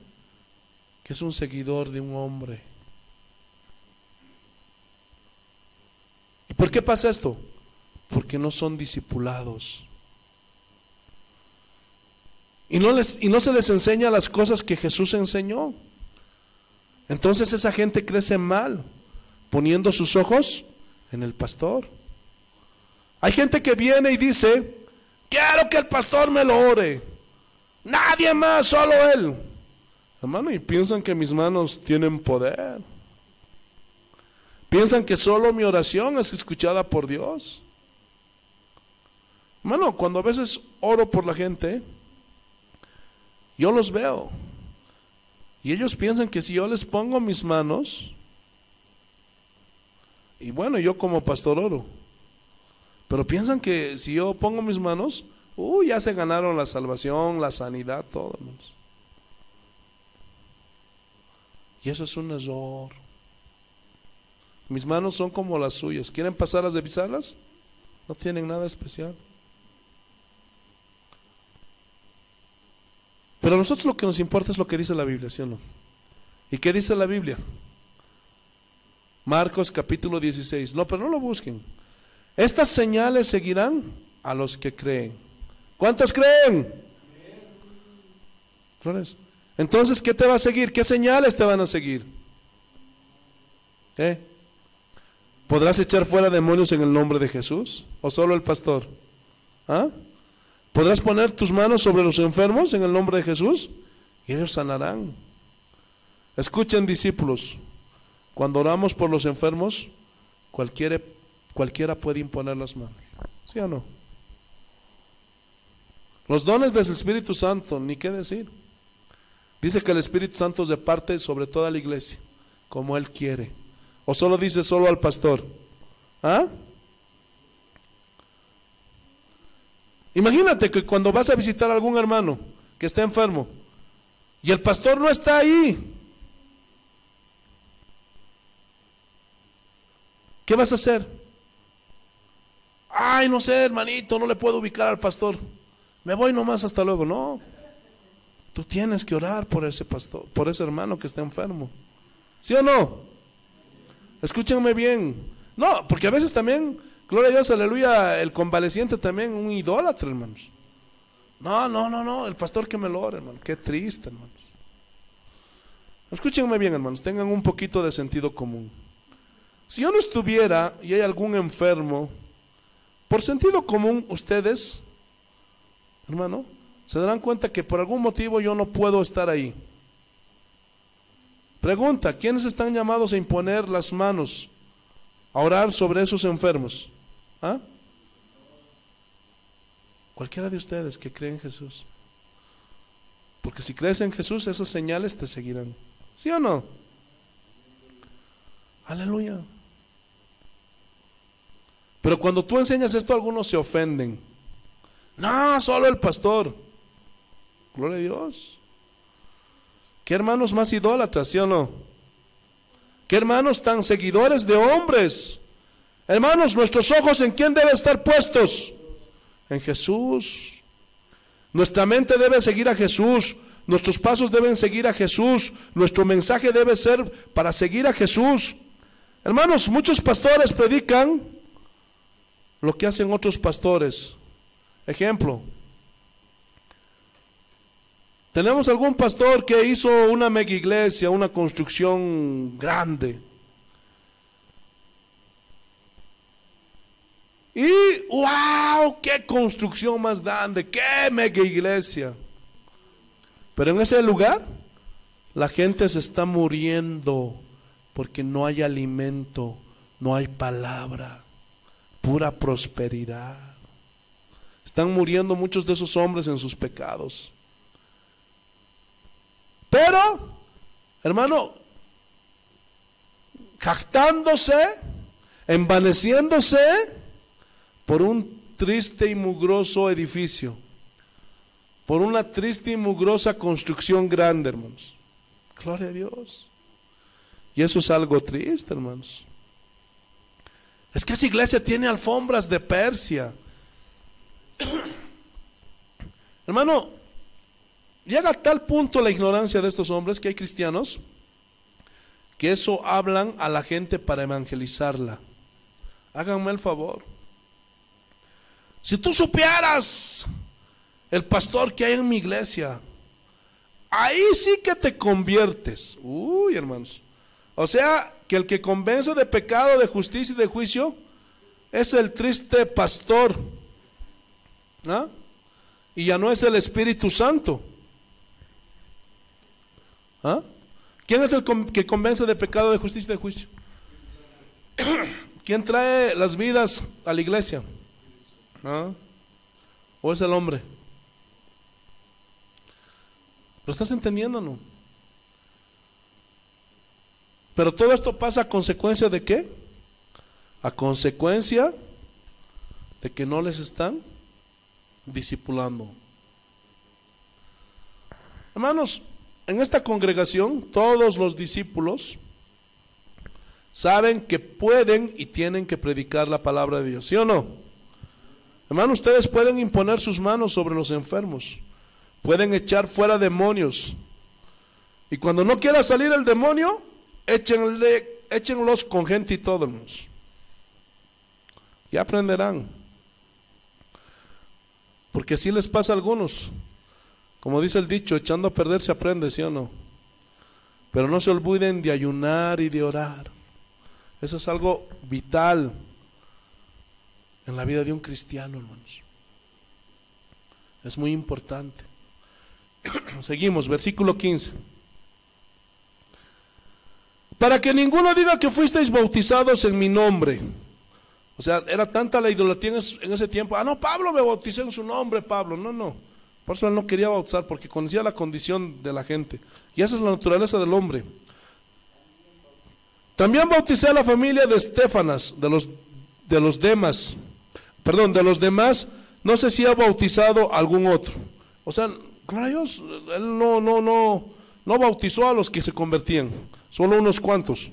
Que es un seguidor de un hombre. ¿Y por qué pasa esto? Porque no son discipulados. Y no se les enseña las cosas que Jesús enseñó. Entonces esa gente crece mal, poniendo sus ojos en el pastor. Hay gente que viene y dice: quiero que el pastor me lo ore, nadie más, solo él. Hermano, y piensan que mis manos tienen poder. Piensan que solo mi oración es escuchada por Dios. Hermano, cuando a veces oro por la gente, yo los veo y ellos piensan que si yo les pongo mis manos, y bueno, yo como pastor oro, pero piensan que si yo pongo mis manos, ya se ganaron la salvación, la sanidad, todo, hermanos. Y eso es un error. Mis manos son como las suyas. ¿Quieren pasar a revisarlas? No tienen nada especial. Pero a nosotros lo que nos importa es lo que dice la Biblia, ¿sí o no? ¿Y qué dice la Biblia? Marcos capítulo 16. No, pero no lo busquen. Estas señales seguirán a los que creen. ¿Cuántos creen? Flores. Entonces, ¿qué te va a seguir? ¿Qué señales te van a seguir? ¿Podrás echar fuera demonios en el nombre de Jesús? ¿O solo el pastor? ¿Podrás poner tus manos sobre los enfermos en el nombre de Jesús? Y ellos sanarán. Escuchen, discípulos, cuando oramos por los enfermos, cualquiera puede imponer las manos. ¿Sí o no? Los dones del Espíritu Santo, ni qué decir. Dice que el Espíritu Santo se reparte sobre toda la iglesia, como Él quiere. ¿O solo dice solo al pastor? Imagínate que cuando vas a visitar a algún hermano que está enfermo y el pastor no está ahí, ¿qué vas a hacer? Ay, no sé, hermanito, no le puedo ubicar al pastor, me voy nomás, hasta luego. No, tú tienes que orar por ese pastor, por ese hermano que está enfermo. ¿Sí o no? Escúchenme bien. No, porque a veces también, gloria a Dios, aleluya, el convaleciente también un idólatra, hermanos. No, el pastor que me lo ore, hermano. Qué triste, hermanos. Escúchenme bien, hermanos, tengan un poquito de sentido común. Si yo no estuviera y hay algún enfermo, por sentido común, ustedes, hermano, se darán cuenta que por algún motivo yo no puedo estar ahí. Pregunta: ¿quiénes están llamados a imponer las manos, a orar sobre esos enfermos? ¿Ah? Cualquiera de ustedes que cree en Jesús. Porque si crees en Jesús, esas señales te seguirán. ¿Sí o no? Aleluya. Pero cuando tú enseñas esto, algunos se ofenden. No, solo el pastor. Gloria a Dios. ¿Qué hermanos más idólatras, sí o no? ¿Qué hermanos tan seguidores de hombres? Hermanos, nuestros ojos ¿en quién deben estar puestos? En Jesús. Nuestra mente debe seguir a Jesús. Nuestros pasos deben seguir a Jesús. Nuestro mensaje debe ser para seguir a Jesús. Hermanos, muchos pastores predican lo que hacen otros pastores. Ejemplo, tenemos algún pastor que hizo una mega iglesia, una construcción grande. Y wow, qué construcción más grande, qué mega iglesia. Pero en ese lugar la gente se está muriendo porque no hay alimento, no hay palabra, pura prosperidad. Están muriendo muchos de esos hombres en sus pecados. Pero, hermano, jactándose, envaneciéndose por un triste y mugroso edificio, por una triste y mugrosa construcción grande, hermanos. Gloria a Dios. Y eso es algo triste, hermanos. Es que esa iglesia tiene alfombras de Persia. Hermano, llega a tal punto la ignorancia de estos hombres que hay cristianos que eso hablan a la gente para evangelizarla. Háganme el favor. Si tú supieras el pastor que hay en mi iglesia, ahí sí que te conviertes. Uy, hermanos. O sea, que el que convence de pecado, de justicia y de juicio es el triste pastor, ¿ah? Y ya no es el Espíritu Santo. ¿Ah? ¿Quién es el que convence de pecado, de justicia y de juicio? ¿Quién trae las vidas a la iglesia? ¿Ah? ¿O es el hombre? ¿Lo estás entendiendo o no? Pero todo esto pasa a consecuencia de ¿qué? A consecuencia de que no les están discipulando. Hermanos, en esta congregación todos los discípulos saben que pueden y tienen que predicar la palabra de Dios, ¿sí o no? Hermanos, ustedes pueden imponer sus manos sobre los enfermos, pueden echar fuera demonios, y cuando no quiera salir el demonio, échenlos con gente y todo, hermanos. Ya aprenderán. Porque así les pasa a algunos. Como dice el dicho, echando a perder se aprende, ¿sí o no? Pero no se olviden de ayunar y de orar. Eso es algo vital en la vida de un cristiano, hermanos. Es muy importante. Seguimos, versículo 15. Para que ninguno diga que fuisteis bautizados en mi nombre. O sea, era tanta la idolatría en ese tiempo. Ah, no, Pablo me bautizó en su nombre, Pablo. No. Por eso él no quería bautizar, porque conocía la condición de la gente. Y esa es la naturaleza del hombre. También bauticé a la familia de Estéfanas, de los demás. Perdón, de los demás, no sé si ha bautizado algún otro. O sea, gloria a Dios, él no bautizó a los que se convertían, solo unos cuantos.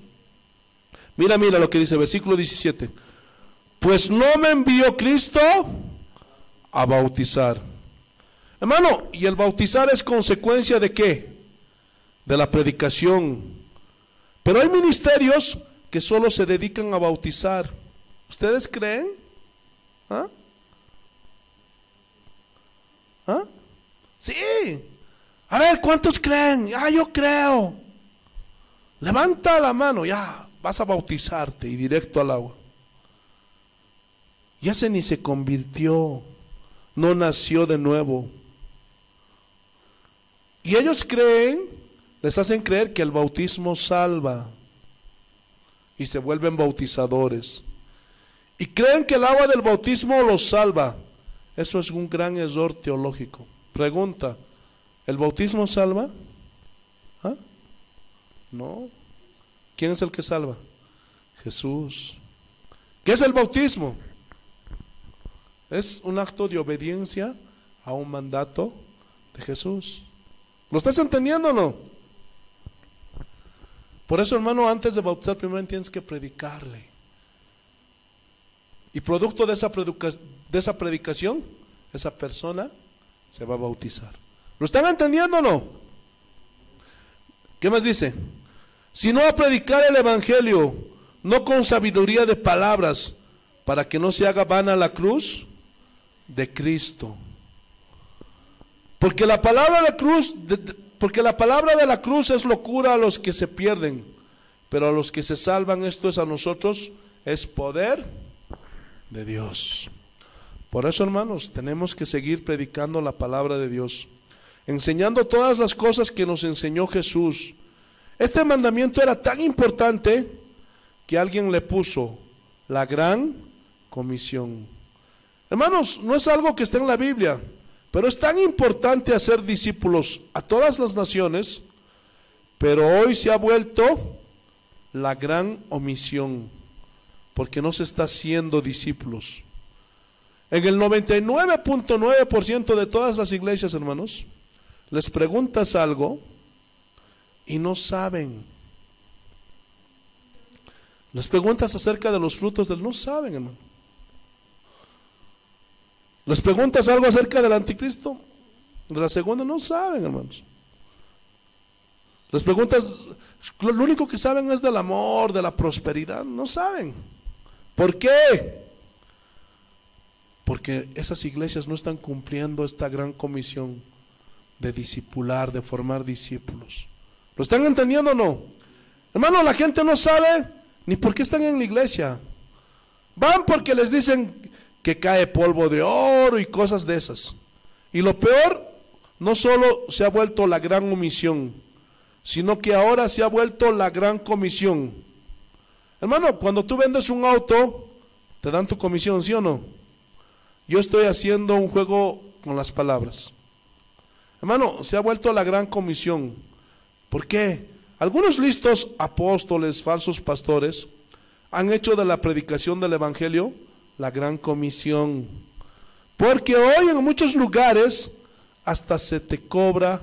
Mira lo que dice, versículo 17. Pues no me envió Cristo a bautizar. Hermano, y el bautizar es consecuencia de ¿qué? De la predicación. Pero hay ministerios que solo se dedican a bautizar. ¿Ustedes creen? ¿Ah? ¿Ah? Sí. A ver, ¿cuántos creen? Ah, yo creo. Levanta la mano, ya, vas a bautizarte y directo al agua. Ya ni se convirtió, no nació de nuevo. Y ellos creen, les hacen creer que el bautismo salva y se vuelven bautizadores. y creen que el agua del bautismo los salva. Eso es un gran error teológico. Pregunta, ¿el bautismo salva? ¿Ah? No. ¿Quién es el que salva? Jesús. ¿Qué es el bautismo? Es un acto de obediencia a un mandato de Jesús. ¿Lo estás entendiendo o no? Por eso, hermano, antes de bautizar primero tienes que predicarle. Y producto de esa predicación, esa persona se va a bautizar. ¿Lo están entendiendo o no? ¿Qué más dice? Si no a predicar el evangelio, no con sabiduría de palabras, para que no se haga vana la cruz de Cristo. Porque la palabra de la cruz es locura a los que se pierden, pero a los que se salvan, esto es a nosotros, es poder de Dios. Por eso, hermanos, tenemos que seguir predicando la palabra de Dios, enseñando todas las cosas que nos enseñó Jesús. Este mandamiento era tan importante que alguien le puso la gran comisión. Hermanos, no es algo que esté en la Biblia, pero es tan importante hacer discípulos a todas las naciones, pero hoy se ha vuelto la gran omisión, porque no se está haciendo discípulos. En el 99.9% de todas las iglesias, hermanos, les preguntas algo y no saben. Les preguntas acerca de los frutos del no saben, hermano. Les preguntas algo acerca del anticristo, de la segunda, no saben, hermanos. Les preguntas, lo único que saben es del amor, de la prosperidad, no saben. ¿Por qué? Porque esas iglesias no están cumpliendo esta gran comisión de discipular, de formar discípulos. ¿Lo están entendiendo o no? Hermano, la gente no sabe ni por qué están en la iglesia. Van porque les dicen que cae polvo de oro y cosas de esas. Y lo peor, no solo se ha vuelto la gran omisión, sino que ahora se ha vuelto la gran comisión. Hermano, cuando tú vendes un auto, te dan tu comisión, ¿sí o no? Yo estoy haciendo un juego con las palabras. Hermano, se ha vuelto la gran comisión. ¿Por qué? Algunos listos apóstoles, falsos pastores, han hecho de la predicación del evangelio la gran comisión. Porque hoy en muchos lugares hasta se te cobra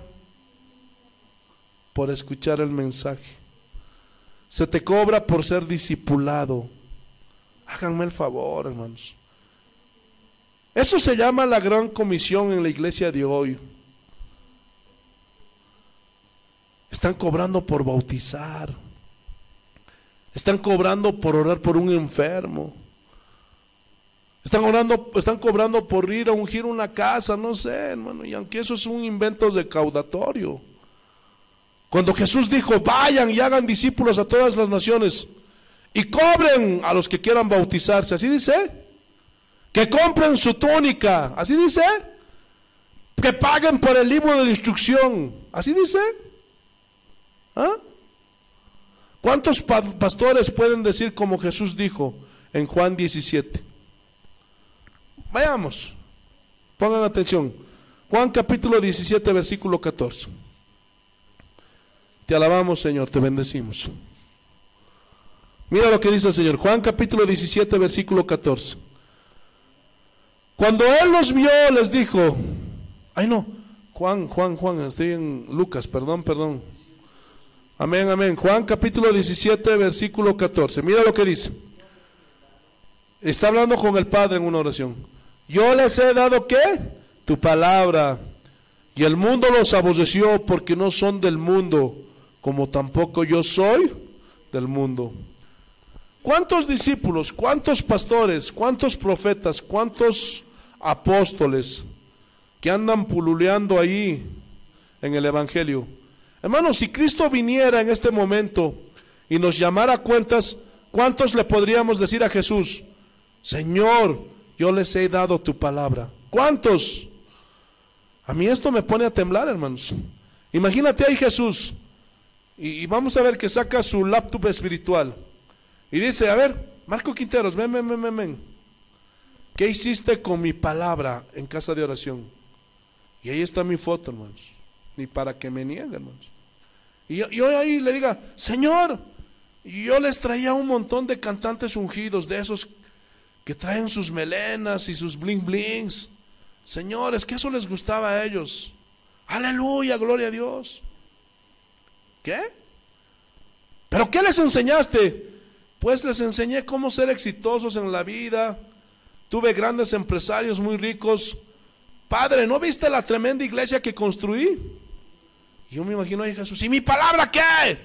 por escuchar el mensaje. Se te cobra por ser discipulado. Háganme el favor, hermanos. Eso se llama la gran comisión en la iglesia de hoy. Están cobrando por bautizar. Están cobrando por orar por un enfermo. Están cobrando por ir a ungir una casa, no sé, hermano. Y aunque eso es un invento recaudatorio. Cuando Jesús dijo, vayan y hagan discípulos a todas las naciones y cobren a los que quieran bautizarse, así dice, que compren su túnica, así dice, que paguen por el libro de instrucción, así dice. ¿Ah? ¿Cuántos pastores pueden decir como Jesús dijo en Juan 17? Vayamos, pongan atención. Juan capítulo 17, versículo 14. Te alabamos, Señor, te bendecimos. Mira lo que dice el Señor. Juan capítulo 17, versículo 14. Cuando Él los vio, les dijo, ay no, Juan, estoy en Lucas, perdón. Amén. Juan capítulo 17, versículo 14. Mira lo que dice. Está hablando con el Padre en una oración. Yo les he dado, ¿qué? Tu palabra. Y el mundo los aborreció porque no son del mundo, como tampoco yo soy del mundo. ¿Cuántos discípulos, cuántos pastores, cuántos profetas, cuántos apóstoles que andan pululeando ahí en el evangelio? Hermanos, si Cristo viniera en este momento y nos llamara a cuentas, ¿cuántos le podríamos decir a Jesús, Señor, yo les he dado tu palabra? ¿Cuántos? A mí esto me pone a temblar, hermanos. Imagínate ahí Jesús, y vamos a ver que saca su laptop espiritual, y dice, a ver, Marco Quinteros, ven. ¿Qué hiciste con mi palabra en casa de oración? Y ahí está mi foto, hermanos. Ni para que me nieguen, hermanos. Y yo ahí le diga, Señor, yo les traía un montón de cantantes ungidos, de esos que traen sus melenas y sus bling blings. Señores, que eso les gustaba a ellos. Aleluya, gloria a Dios. ¿Qué? ¿Pero qué les enseñaste? Pues les enseñé cómo ser exitosos en la vida. Tuve grandes empresarios muy ricos. Padre, ¿no viste la tremenda iglesia que construí? Y yo me imagino a Jesús, ¿y mi palabra qué?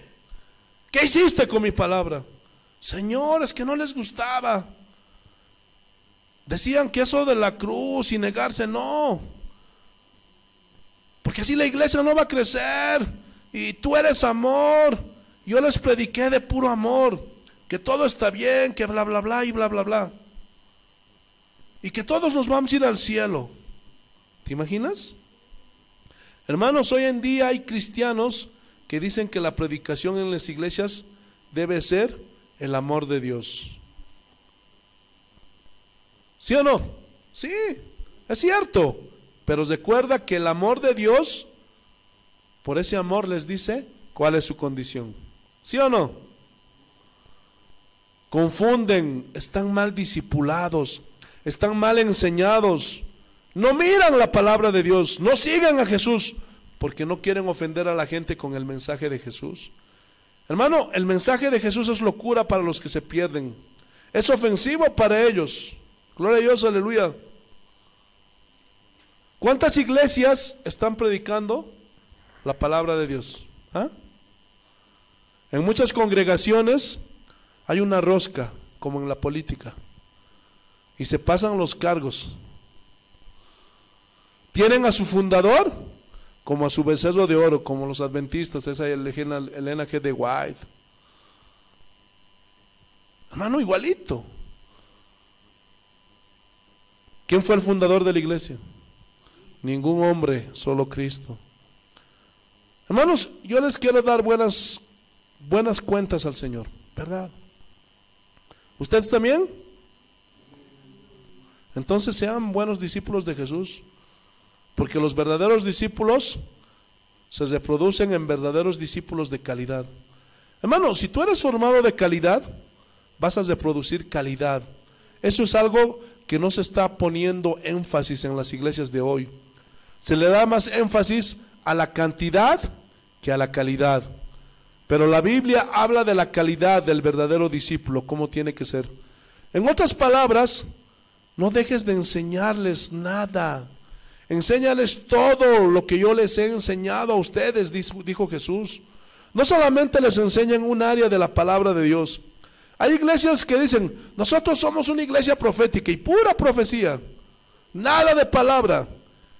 ¿Qué hiciste con mi palabra? Señor, es que no les gustaba. Decían que eso de la cruz y negarse, no. Porque así la iglesia no va a crecer. Y tú eres amor. Yo les prediqué de puro amor, que todo está bien, que bla bla bla y bla bla bla, y que todos nos vamos a ir al cielo. ¿Te imaginas? Hermanos, hoy en día hay cristianos que dicen que la predicación en las iglesias debe ser el amor de Dios. ¿Sí o no? Sí, es cierto. Pero recuerda que el amor de Dios, por ese amor les dice cuál es su condición. ¿Sí o no? Confunden, están mal discipulados, están mal enseñados, no miran la palabra de Dios, no siguen a Jesús, porque no quieren ofender a la gente con el mensaje de Jesús. Hermano, el mensaje de Jesús es locura para los que se pierden, es ofensivo para ellos. Gloria a Dios, aleluya. ¿Cuántas iglesias están predicando la palabra de Dios? ¿Ah? En muchas congregaciones hay una rosca, como en la política, y se pasan los cargos. Tienen a su fundador como a su becerro de oro, como los adventistas, esa Elena G. de White. Hermano, igualito. ¿Quién fue el fundador de la iglesia? Ningún hombre, solo Cristo. Hermanos, yo les quiero dar buenas cuentas al Señor, ¿verdad? ¿Ustedes también? Entonces sean buenos discípulos de Jesús, porque los verdaderos discípulos se reproducen en verdaderos discípulos de calidad. Hermano, si tú eres formado de calidad, vas a reproducir calidad. Eso es algo que no se está poniendo énfasis en las iglesias de hoy. Se le da más énfasis a la cantidad que a la calidad. Pero la Biblia habla de la calidad del verdadero discípulo, cómo tiene que ser. En otras palabras, no dejes de enseñarles nada. Enséñales todo lo que yo les he enseñado a ustedes, dijo Jesús. No solamente les enseñan un área de la palabra de Dios. Hay iglesias que dicen, nosotros somos una iglesia profética y pura profecía, nada de palabra.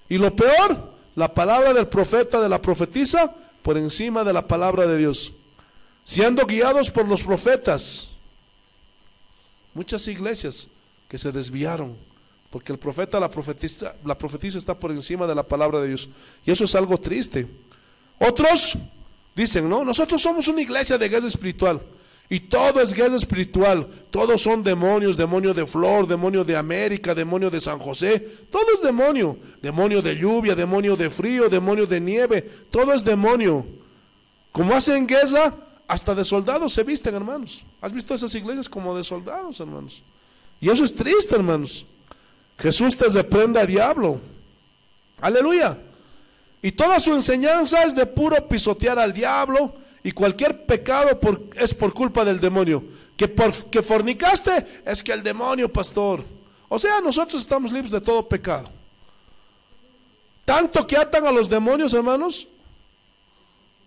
Y lo peor, la palabra del profeta, de la profetisa, por encima de la palabra de Dios, siendo guiados por los profetas. Muchas iglesias que se desviaron, porque el profeta, la profetisa está por encima de la palabra de Dios, y eso es algo triste. Otros dicen, no, nosotros somos una iglesia de guerra espiritual, y todo es guerra espiritual, todos son demonios, demonio de Flor, demonio de América, demonio de San José, todo es demonio, demonio de lluvia, demonio de frío, demonio de nieve, todo es demonio. Como hacen guerra, hasta de soldados se visten, hermanos. ¿Has visto esas iglesias como de soldados, hermanos? Y eso es triste, hermanos. Jesús te reprenda, diablo. Aleluya. Y toda su enseñanza es de puro pisotear al diablo, y cualquier pecado es por culpa del demonio. Que fornicaste, es que el demonio, pastor. O sea, nosotros estamos libres de todo pecado. Tanto que atan a los demonios, hermanos,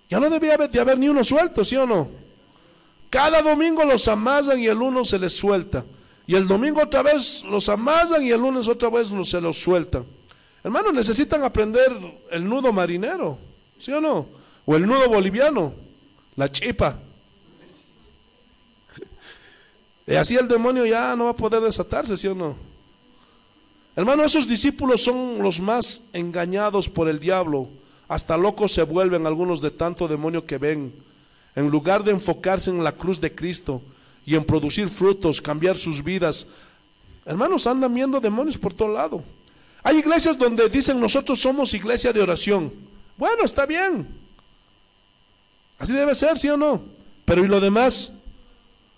ya no debía de haber ni uno suelto, ¿sí o no? Cada domingo los amarran y el uno se les suelta, y el domingo otra vez los amarran y el lunes otra vez se los sueltan. Hermanos, necesitan aprender el nudo marinero, ¿sí o no? O el nudo boliviano, la chipa. Y así el demonio ya no va a poder desatarse, ¿sí o no? Hermano, esos discípulos son los más engañados por el diablo. Hasta locos se vuelven algunos de tanto demonio que ven. En lugar de enfocarse en la cruz de Cristo y en producir frutos, cambiar sus vidas. Hermanos, andan viendo demonios por todo lado. Hay iglesias donde dicen nosotros somos iglesia de oración. Bueno, está bien. Así debe ser, ¿sí o no? Pero ¿y lo demás?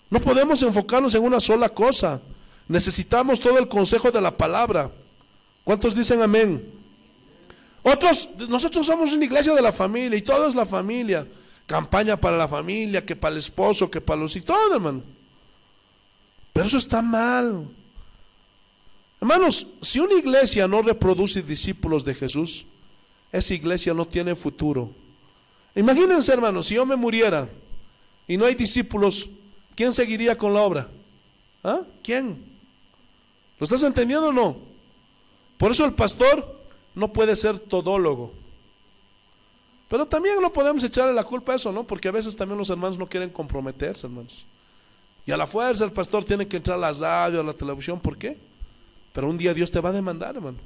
No podemos enfocarnos en una sola cosa. Necesitamos todo el consejo de la palabra. ¿Cuántos dicen amén? Otros, nosotros somos una iglesia de la familia y todo es la familia. Campaña para la familia, que para el esposo, que para los hijos, todo, hermano. Pero eso está mal. Hermanos, si una iglesia no reproduce discípulos de Jesús, esa iglesia no tiene futuro. Imagínense, hermanos, si yo me muriera y no hay discípulos, ¿quién seguiría con la obra? ¿Ah? ¿Quién? ¿Lo estás entendiendo o no? Por eso el pastor no puede ser todólogo. Pero también no podemos echarle la culpa a eso, ¿no? Porque a veces también los hermanos no quieren comprometerse, hermanos. Y a la fuerza el pastor tiene que entrar a las radios, a la televisión, ¿por qué? Pero un día Dios te va a demandar, hermano.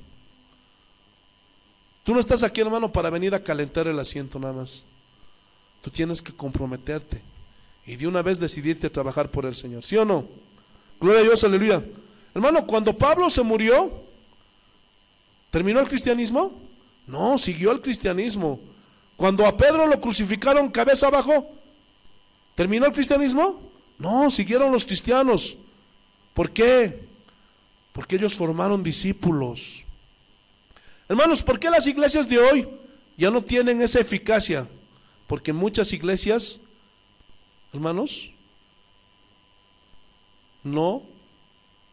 Tú no estás aquí, hermano, para venir a calentar el asiento nada más. Tú tienes que comprometerte y de una vez decidirte a trabajar por el Señor, ¿sí o no? Gloria a Dios, aleluya. Hermano, cuando Pablo se murió, ¿terminó el cristianismo? No, siguió el cristianismo. Cuando a Pedro lo crucificaron cabeza abajo, ¿terminó el cristianismo? No, siguieron los cristianos. ¿Por qué? Porque ellos formaron discípulos. Hermanos, ¿por qué las iglesias de hoy ya no tienen esa eficacia? Porque muchas iglesias, hermanos, no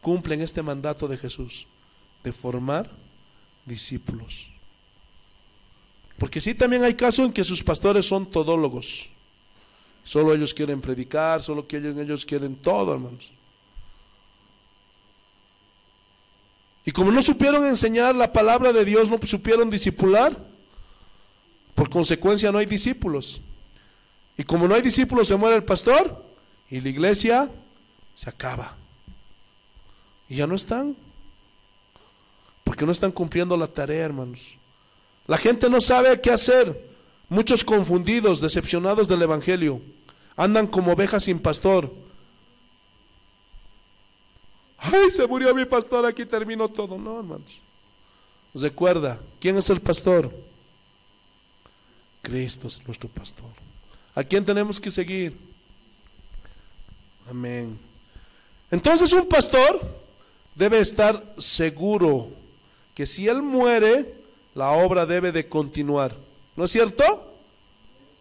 cumplen este mandato de Jesús, de formar discípulos. Porque sí, también hay casos en que sus pastores son todólogos. Solo ellos quieren predicar, solo que ellos quieren todo, hermanos. Y como no supieron enseñar la palabra de Dios, no supieron discipular, por consecuencia no hay discípulos. Y como no hay discípulos, se muere el pastor y la iglesia se acaba. Y ya no están. Porque no están cumpliendo la tarea, hermanos. La gente no sabe qué hacer. Muchos confundidos, decepcionados del evangelio, andan como ovejas sin pastor. Ay, se murió mi pastor, aquí terminó todo. No, hermanos. Recuerda, ¿quién es el pastor? Cristo es nuestro pastor. ¿A quién tenemos que seguir? Amén. Entonces un pastor debe estar seguro que si él muere, la obra debe de continuar. ¿No es cierto?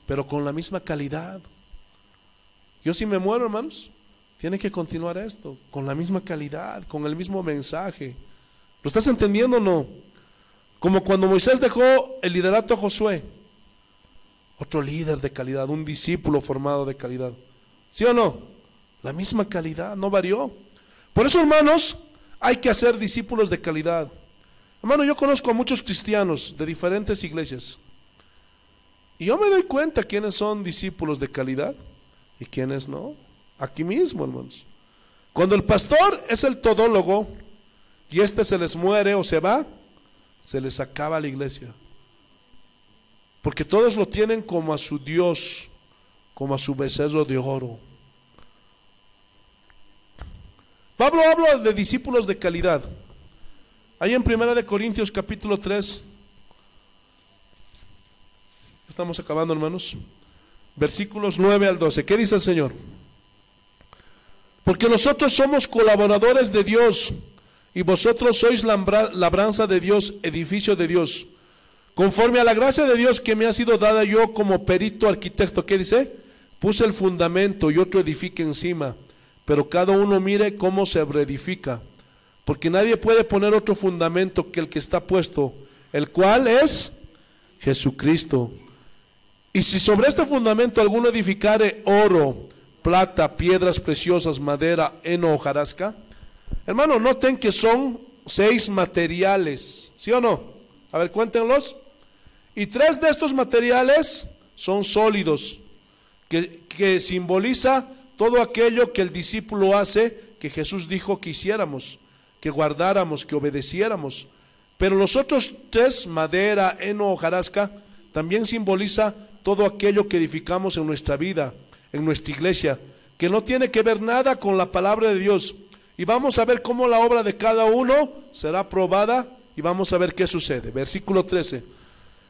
Pero con la misma calidad. Yo si me muero, hermanos, tiene que continuar esto, con la misma calidad, con el mismo mensaje. ¿Lo estás entendiendo o no? Como cuando Moisés dejó el liderato a Josué, otro líder de calidad, un discípulo formado de calidad. ¿Sí o no? La misma calidad, no varió. Por eso, hermanos, hay que hacer discípulos de calidad. Hermano, yo conozco a muchos cristianos de diferentes iglesias y yo me doy cuenta quiénes son discípulos de calidad y quiénes no. Aquí mismo, hermanos. Cuando el pastor es el todólogo y se les muere o se va, se les acaba la iglesia. Porque todos lo tienen como a su Dios, como a su becerro de oro. Pablo habla de discípulos de calidad. Ahí en 1 Corintios capítulo 3, estamos acabando, hermanos, versículos 9 al 12. ¿Qué dice el Señor? Porque nosotros somos colaboradores de Dios y vosotros sois labranza de Dios, edificio de Dios. Conforme a la gracia de Dios que me ha sido dada, yo como perito arquitecto, ¿qué dice? Puse el fundamento y otro edifica encima, pero cada uno mire cómo se reedifica. Porque nadie puede poner otro fundamento que el que está puesto, el cual es Jesucristo. Y si sobre este fundamento alguno edificare oro, plata, piedras preciosas, madera, heno, hojarasca. Hermano, noten que son 6 materiales, ¿sí o no? A ver, cuéntenlos. Y 3 de estos materiales son sólidos, que simboliza todo aquello que el discípulo hace, que Jesús dijo que hiciéramos, que guardáramos, que obedeciéramos. Pero los otros 3, madera, heno, hojarasca, también simboliza todo aquello que edificamos en nuestra vida, en nuestra iglesia, que no tiene que ver nada con la palabra de Dios. Y vamos a ver cómo la obra de cada uno será probada y vamos a ver qué sucede. Versículo 13.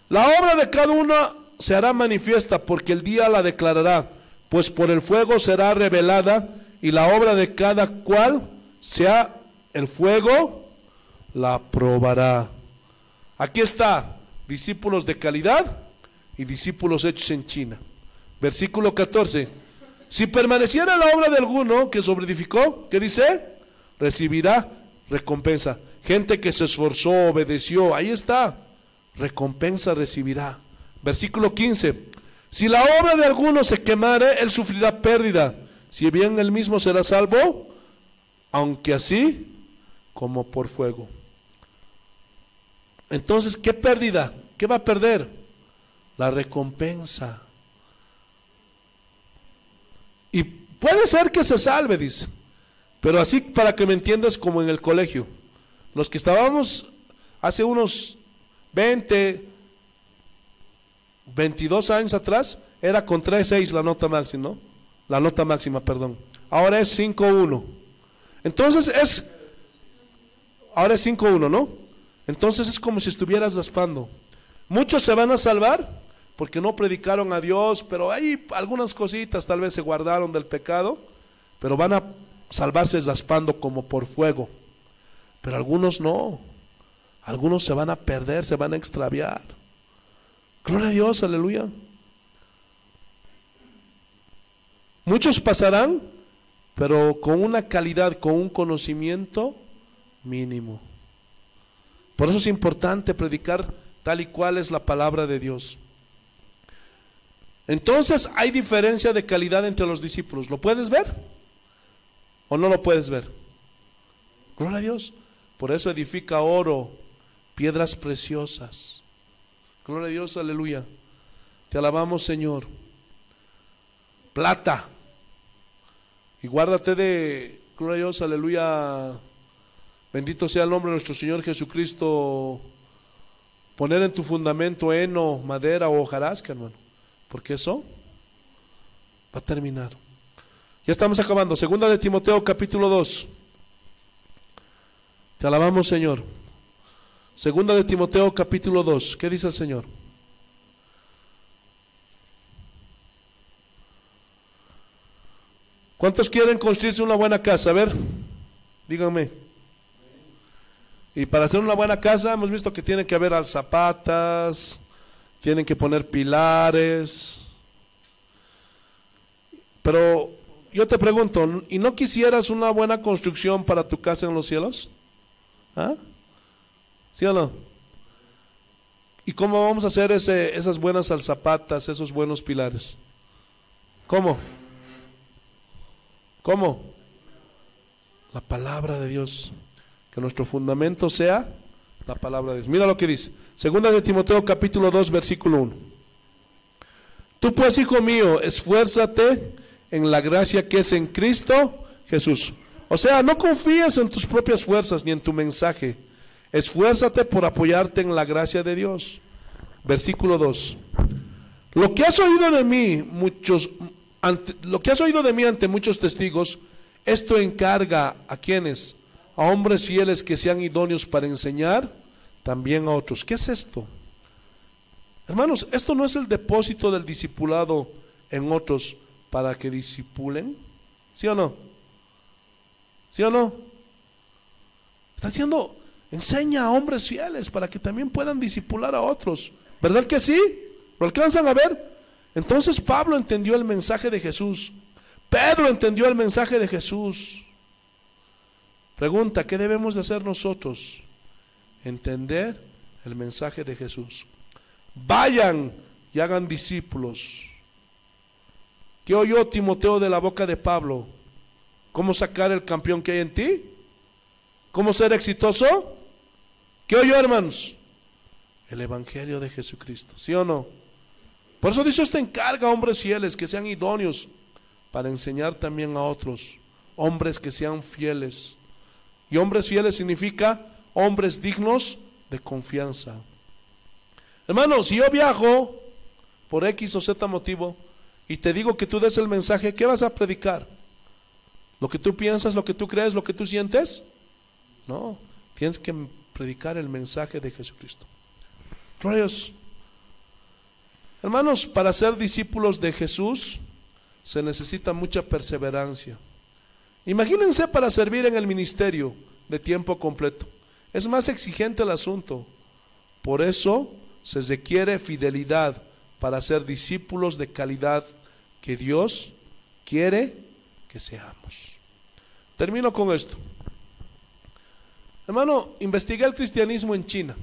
La obra de cada uno se hará manifiesta porque el día la declarará, pues por el fuego será revelada y la obra de cada cual sea el fuego la probará. Aquí está, discípulos de calidad y discípulos hechos en China. Versículo 14. Si permaneciera la obra de alguno que sobreedificó, ¿qué dice? Recibirá recompensa. Gente que se esforzó, obedeció, ahí está, recompensa recibirá. Versículo 15. Si la obra de alguno se quemare, él sufrirá pérdida, si bien él mismo será salvo, aunque así como por fuego. Entonces, ¿qué pérdida? ¿Qué va a perder? La recompensa. Y puede ser que se salve, dice, pero así para que me entiendas, como en el colegio, los que estábamos hace unos 22 años atrás, era con 3.6 la nota máxima, ¿no? La nota máxima, perdón. Ahora es 5.1. Entonces ahora es 5.1, ¿no? Entonces es como si estuvieras raspando. Muchos se van a salvar porque no predicaron a Dios, pero hay algunas cositas tal vez se guardaron del pecado, pero van a salvarse raspando como por fuego. Pero algunos no, algunos se van a perder, se van a extraviar. Gloria a Dios, aleluya. Muchos pasarán, pero con una calidad, con un conocimiento mínimo. Por eso es importante predicar tal y cual es la palabra de Dios. Entonces hay diferencia de calidad entre los discípulos. ¿Lo puedes ver? ¿O no lo puedes ver? Gloria a Dios. Por eso edifica oro, piedras preciosas. Gloria a Dios, aleluya. Te alabamos, Señor. Plata. Y guárdate de, gloria a Dios, aleluya. Bendito sea el nombre de nuestro Señor Jesucristo. Poner en tu fundamento heno, madera o hojarasca, hermano. Porque eso va a terminar. Ya estamos acabando. Segunda de Timoteo, capítulo 2. Te alabamos, Señor. Segunda de Timoteo, capítulo 2. ¿Qué dice el Señor? ¿Cuántos quieren construirse una buena casa? A ver, díganme. Y para hacer una buena casa hemos visto que tiene que haber alzapatas, tienen que poner pilares. Pero yo te pregunto, ¿y no quisieras una buena construcción para tu casa en los cielos? ¿Ah? ¿Sí o no? ¿Y cómo vamos a hacer esas buenas alzapatas, esos buenos pilares? ¿Cómo? ¿Cómo? La palabra de Dios. Que nuestro fundamento sea la palabra de Dios. Mira lo que dice. Segunda de Timoteo capítulo 2 versículo 1. Tú pues, hijo mío, esfuérzate en la gracia que es en Cristo Jesús. O sea, no confíes en tus propias fuerzas ni en tu mensaje. Esfuérzate por apoyarte en la gracia de Dios. Versículo 2. Lo que has oído de mí ante muchos testigos, esto encarga a quienes, a hombres fieles que sean idóneos para enseñar también a otros. ¿Qué es esto? Hermanos, esto no es el depósito del discipulado en otros para que discipulen. ¿Sí o no? ¿Sí o no? Está diciendo, enseña a hombres fieles para que también puedan discipular a otros. ¿Verdad que sí? ¿Lo alcanzan a ver? Entonces Pablo entendió el mensaje de Jesús. Pedro entendió el mensaje de Jesús. Pregunta, ¿qué debemos de hacer nosotros? Entender el mensaje de Jesús. Vayan y hagan discípulos. ¿Qué oyó Timoteo de la boca de Pablo? ¿Cómo sacar el campeón que hay en ti? ¿Cómo ser exitoso? ¿Qué oyó, hermanos? El evangelio de Jesucristo, ¿sí o no? Por eso dice, esto encarga a hombres fieles que sean idóneos para enseñar también a otros, hombres que sean fieles. Y hombres fieles significa hombres dignos de confianza. Hermano, si yo viajo por X o Z motivo y te digo que tú des el mensaje, ¿qué vas a predicar? ¿Lo que tú piensas, lo que tú crees, lo que tú sientes? No, tienes que predicar el mensaje de Jesucristo. Gloria a Dios. Hermanos, para ser discípulos de Jesús se necesita mucha perseverancia. Imagínense para servir en el ministerio de tiempo completo. Es más exigente el asunto. Por eso se requiere fidelidad para ser discípulos de calidad que Dios quiere que seamos. Termino con esto. Hermano, investigué el cristianismo en China.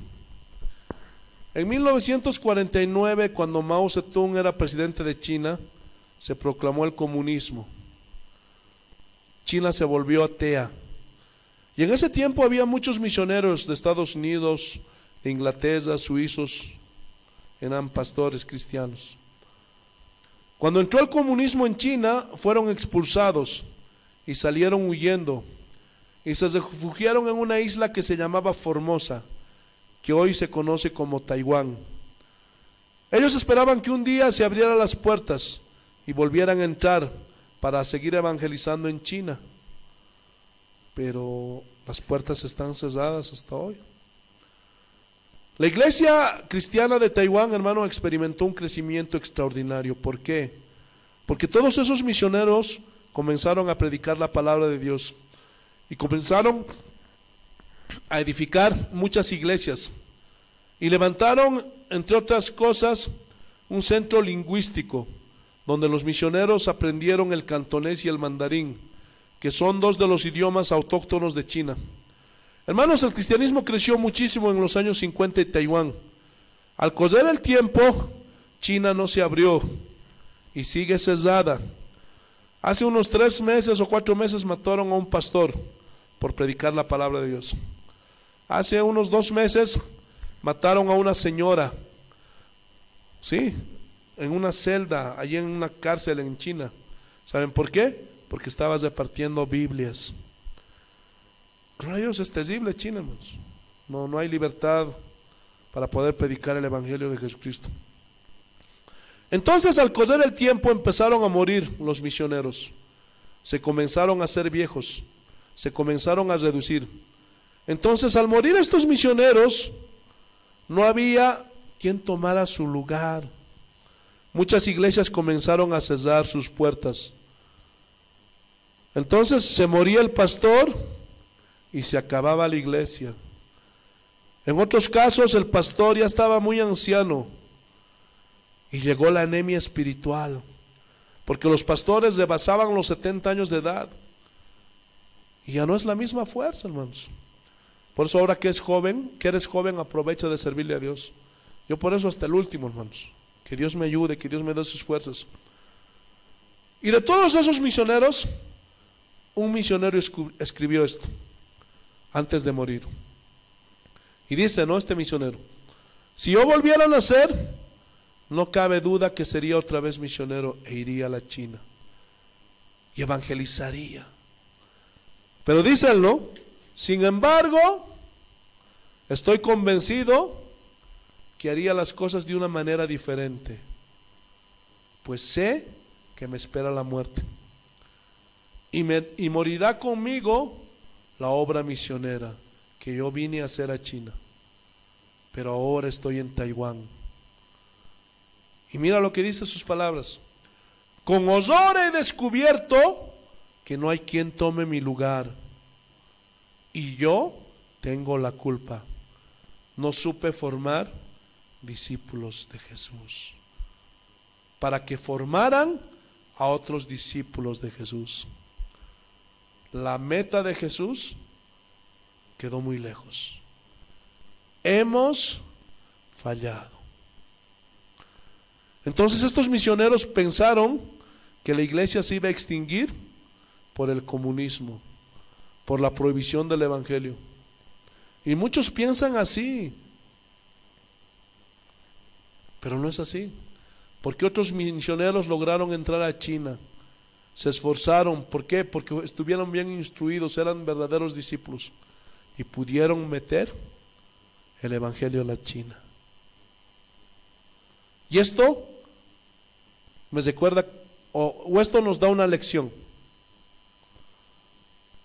En 1949, cuando Mao Zedong era presidente de China, se proclamó el comunismo. China se volvió atea. Y en ese tiempo había muchos misioneros de Estados Unidos, de Inglaterra, suizos, eran pastores cristianos. Cuando entró el comunismo en China, fueron expulsados y salieron huyendo y se refugiaron en una isla que se llamaba Formosa, que hoy se conoce como Taiwán. Ellos esperaban que un día se abrieran las puertas y volvieran a entrar para seguir evangelizando en China, pero las puertas están cerradas hasta hoy. La iglesia cristiana de Taiwán, hermano, experimentó un crecimiento extraordinario. ¿Por qué? Porque todos esos misioneros comenzaron a predicar la palabra de Dios y comenzaron a edificar muchas iglesias y levantaron, entre otras cosas, un centro lingüístico donde los misioneros aprendieron el cantonés y el mandarín, que son dos de los idiomas autóctonos de China. Hermanos, el cristianismo creció muchísimo en los años 50 en Taiwán. Al correr el tiempo, China no se abrió y sigue cerrada. Hace unos 3 meses o 4 meses mataron a un pastor por predicar la palabra de Dios. Hace unos 2 meses mataron a una señora, sí, en una celda, allí en una cárcel en China. ¿Saben por qué? Porque estaba repartiendo Biblias. Gloria a Dios, es terrible China, hermanos. No hay libertad para poder predicar el evangelio de Jesucristo. Entonces, al correr el tiempo, empezaron a morir los misioneros. Se comenzaron a hacer viejos, se comenzaron a reducir. Entonces, al morir estos misioneros, no había quien tomara su lugar. Muchas iglesias comenzaron a cerrar sus puertas. Entonces se moría el pastor y se acababa la iglesia. En otros casos el pastor ya estaba muy anciano y llegó la anemia espiritual, porque los pastores rebasaban los 70 años de edad y ya no es la misma fuerza, hermanos. Por eso ahora que eres joven, aprovecha de servirle a Dios. Yo por eso hasta el último, hermanos. Que Dios me ayude, que Dios me dé sus fuerzas. Y de todos esos misioneros, un misionero escribió esto antes de morir. Y dice, ¿no? Este misionero: si yo volviera a nacer, no cabe duda que sería otra vez misionero e iría a la China y evangelizaría. Pero dice él, ¿no? Sin embargo, estoy convencido que haría las cosas de una manera diferente, pues sé que me espera la muerte y morirá conmigo la obra misionera que yo vine a hacer a China, pero ahora estoy en Taiwán. Y mira lo que dice sus palabras: con horror he descubierto que no hay quien tome mi lugar y yo tengo la culpa. No supe formar discípulos de Jesús para que formaran a otros discípulos de Jesús. La meta de Jesús quedó muy lejos. Hemos fallado. Entonces estos misioneros pensaron que la iglesia se iba a extinguir por el comunismo, por la prohibición del evangelio. Y muchos piensan así, pero no es así, porque otros misioneros lograron entrar a China, se esforzaron. ¿Por qué? Porque estuvieron bien instruidos, eran verdaderos discípulos y pudieron meter el evangelio a la China. Y esto me recuerda, o esto nos da una lección.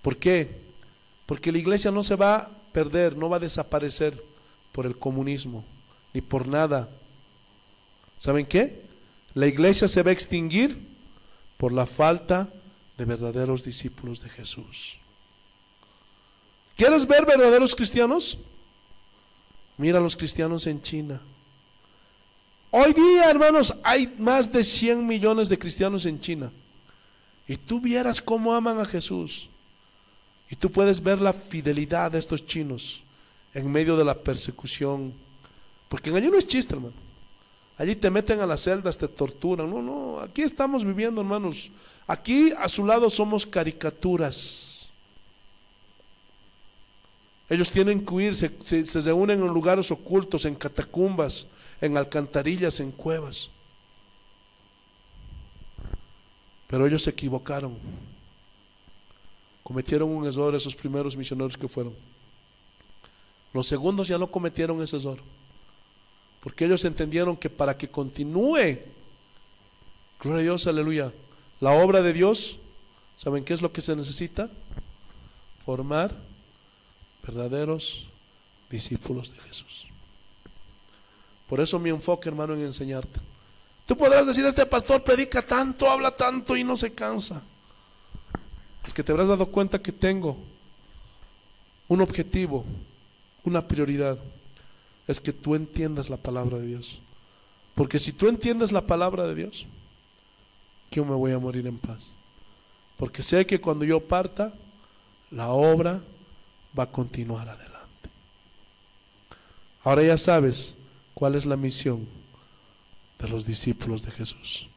¿Por qué? Porque la iglesia no se va a perder, no va a desaparecer por el comunismo, ni por nada. ¿Saben qué? La iglesia se va a extinguir por la falta de verdaderos discípulos de Jesús. ¿Quieres ver verdaderos cristianos? Mira a los cristianos en China. Hoy día, hermanos, hay más de 100 millones de cristianos en China. Y tú vieras cómo aman a Jesús. Y tú puedes ver la fidelidad de estos chinos en medio de la persecución. Porque allí no es chiste, hermano. Allí te meten a las celdas, te torturan. No, no, aquí estamos viviendo, hermanos. Aquí a su lado somos caricaturas. Ellos tienen que huir, se reúnen en lugares ocultos, en catacumbas, en alcantarillas, en cuevas. Pero ellos se equivocaron. Cometieron un error esos primeros misioneros que fueron. Los segundos ya no cometieron ese error. Porque ellos entendieron que para que continúe, gloria a Dios, aleluya, la obra de Dios, ¿saben qué es lo que se necesita? Formar verdaderos discípulos de Jesús. Por eso mi enfoque, hermano, en enseñarte. Tú podrás decir, este pastor predica tanto, habla tanto y no se cansa. Es que te habrás dado cuenta que tengo un objetivo, una prioridad. Es que tú entiendas la palabra de Dios. Porque si tú entiendes la palabra de Dios, yo me voy a morir en paz. Porque sé que cuando yo parta, la obra va a continuar adelante. Ahora ya sabes cuál es la misión de los discípulos de Jesús.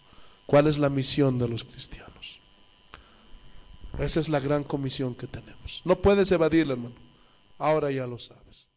¿Cuál es la misión de los cristianos? Esa es la gran comisión que tenemos. No puedes evadirla, hermano. Ahora ya lo sabes.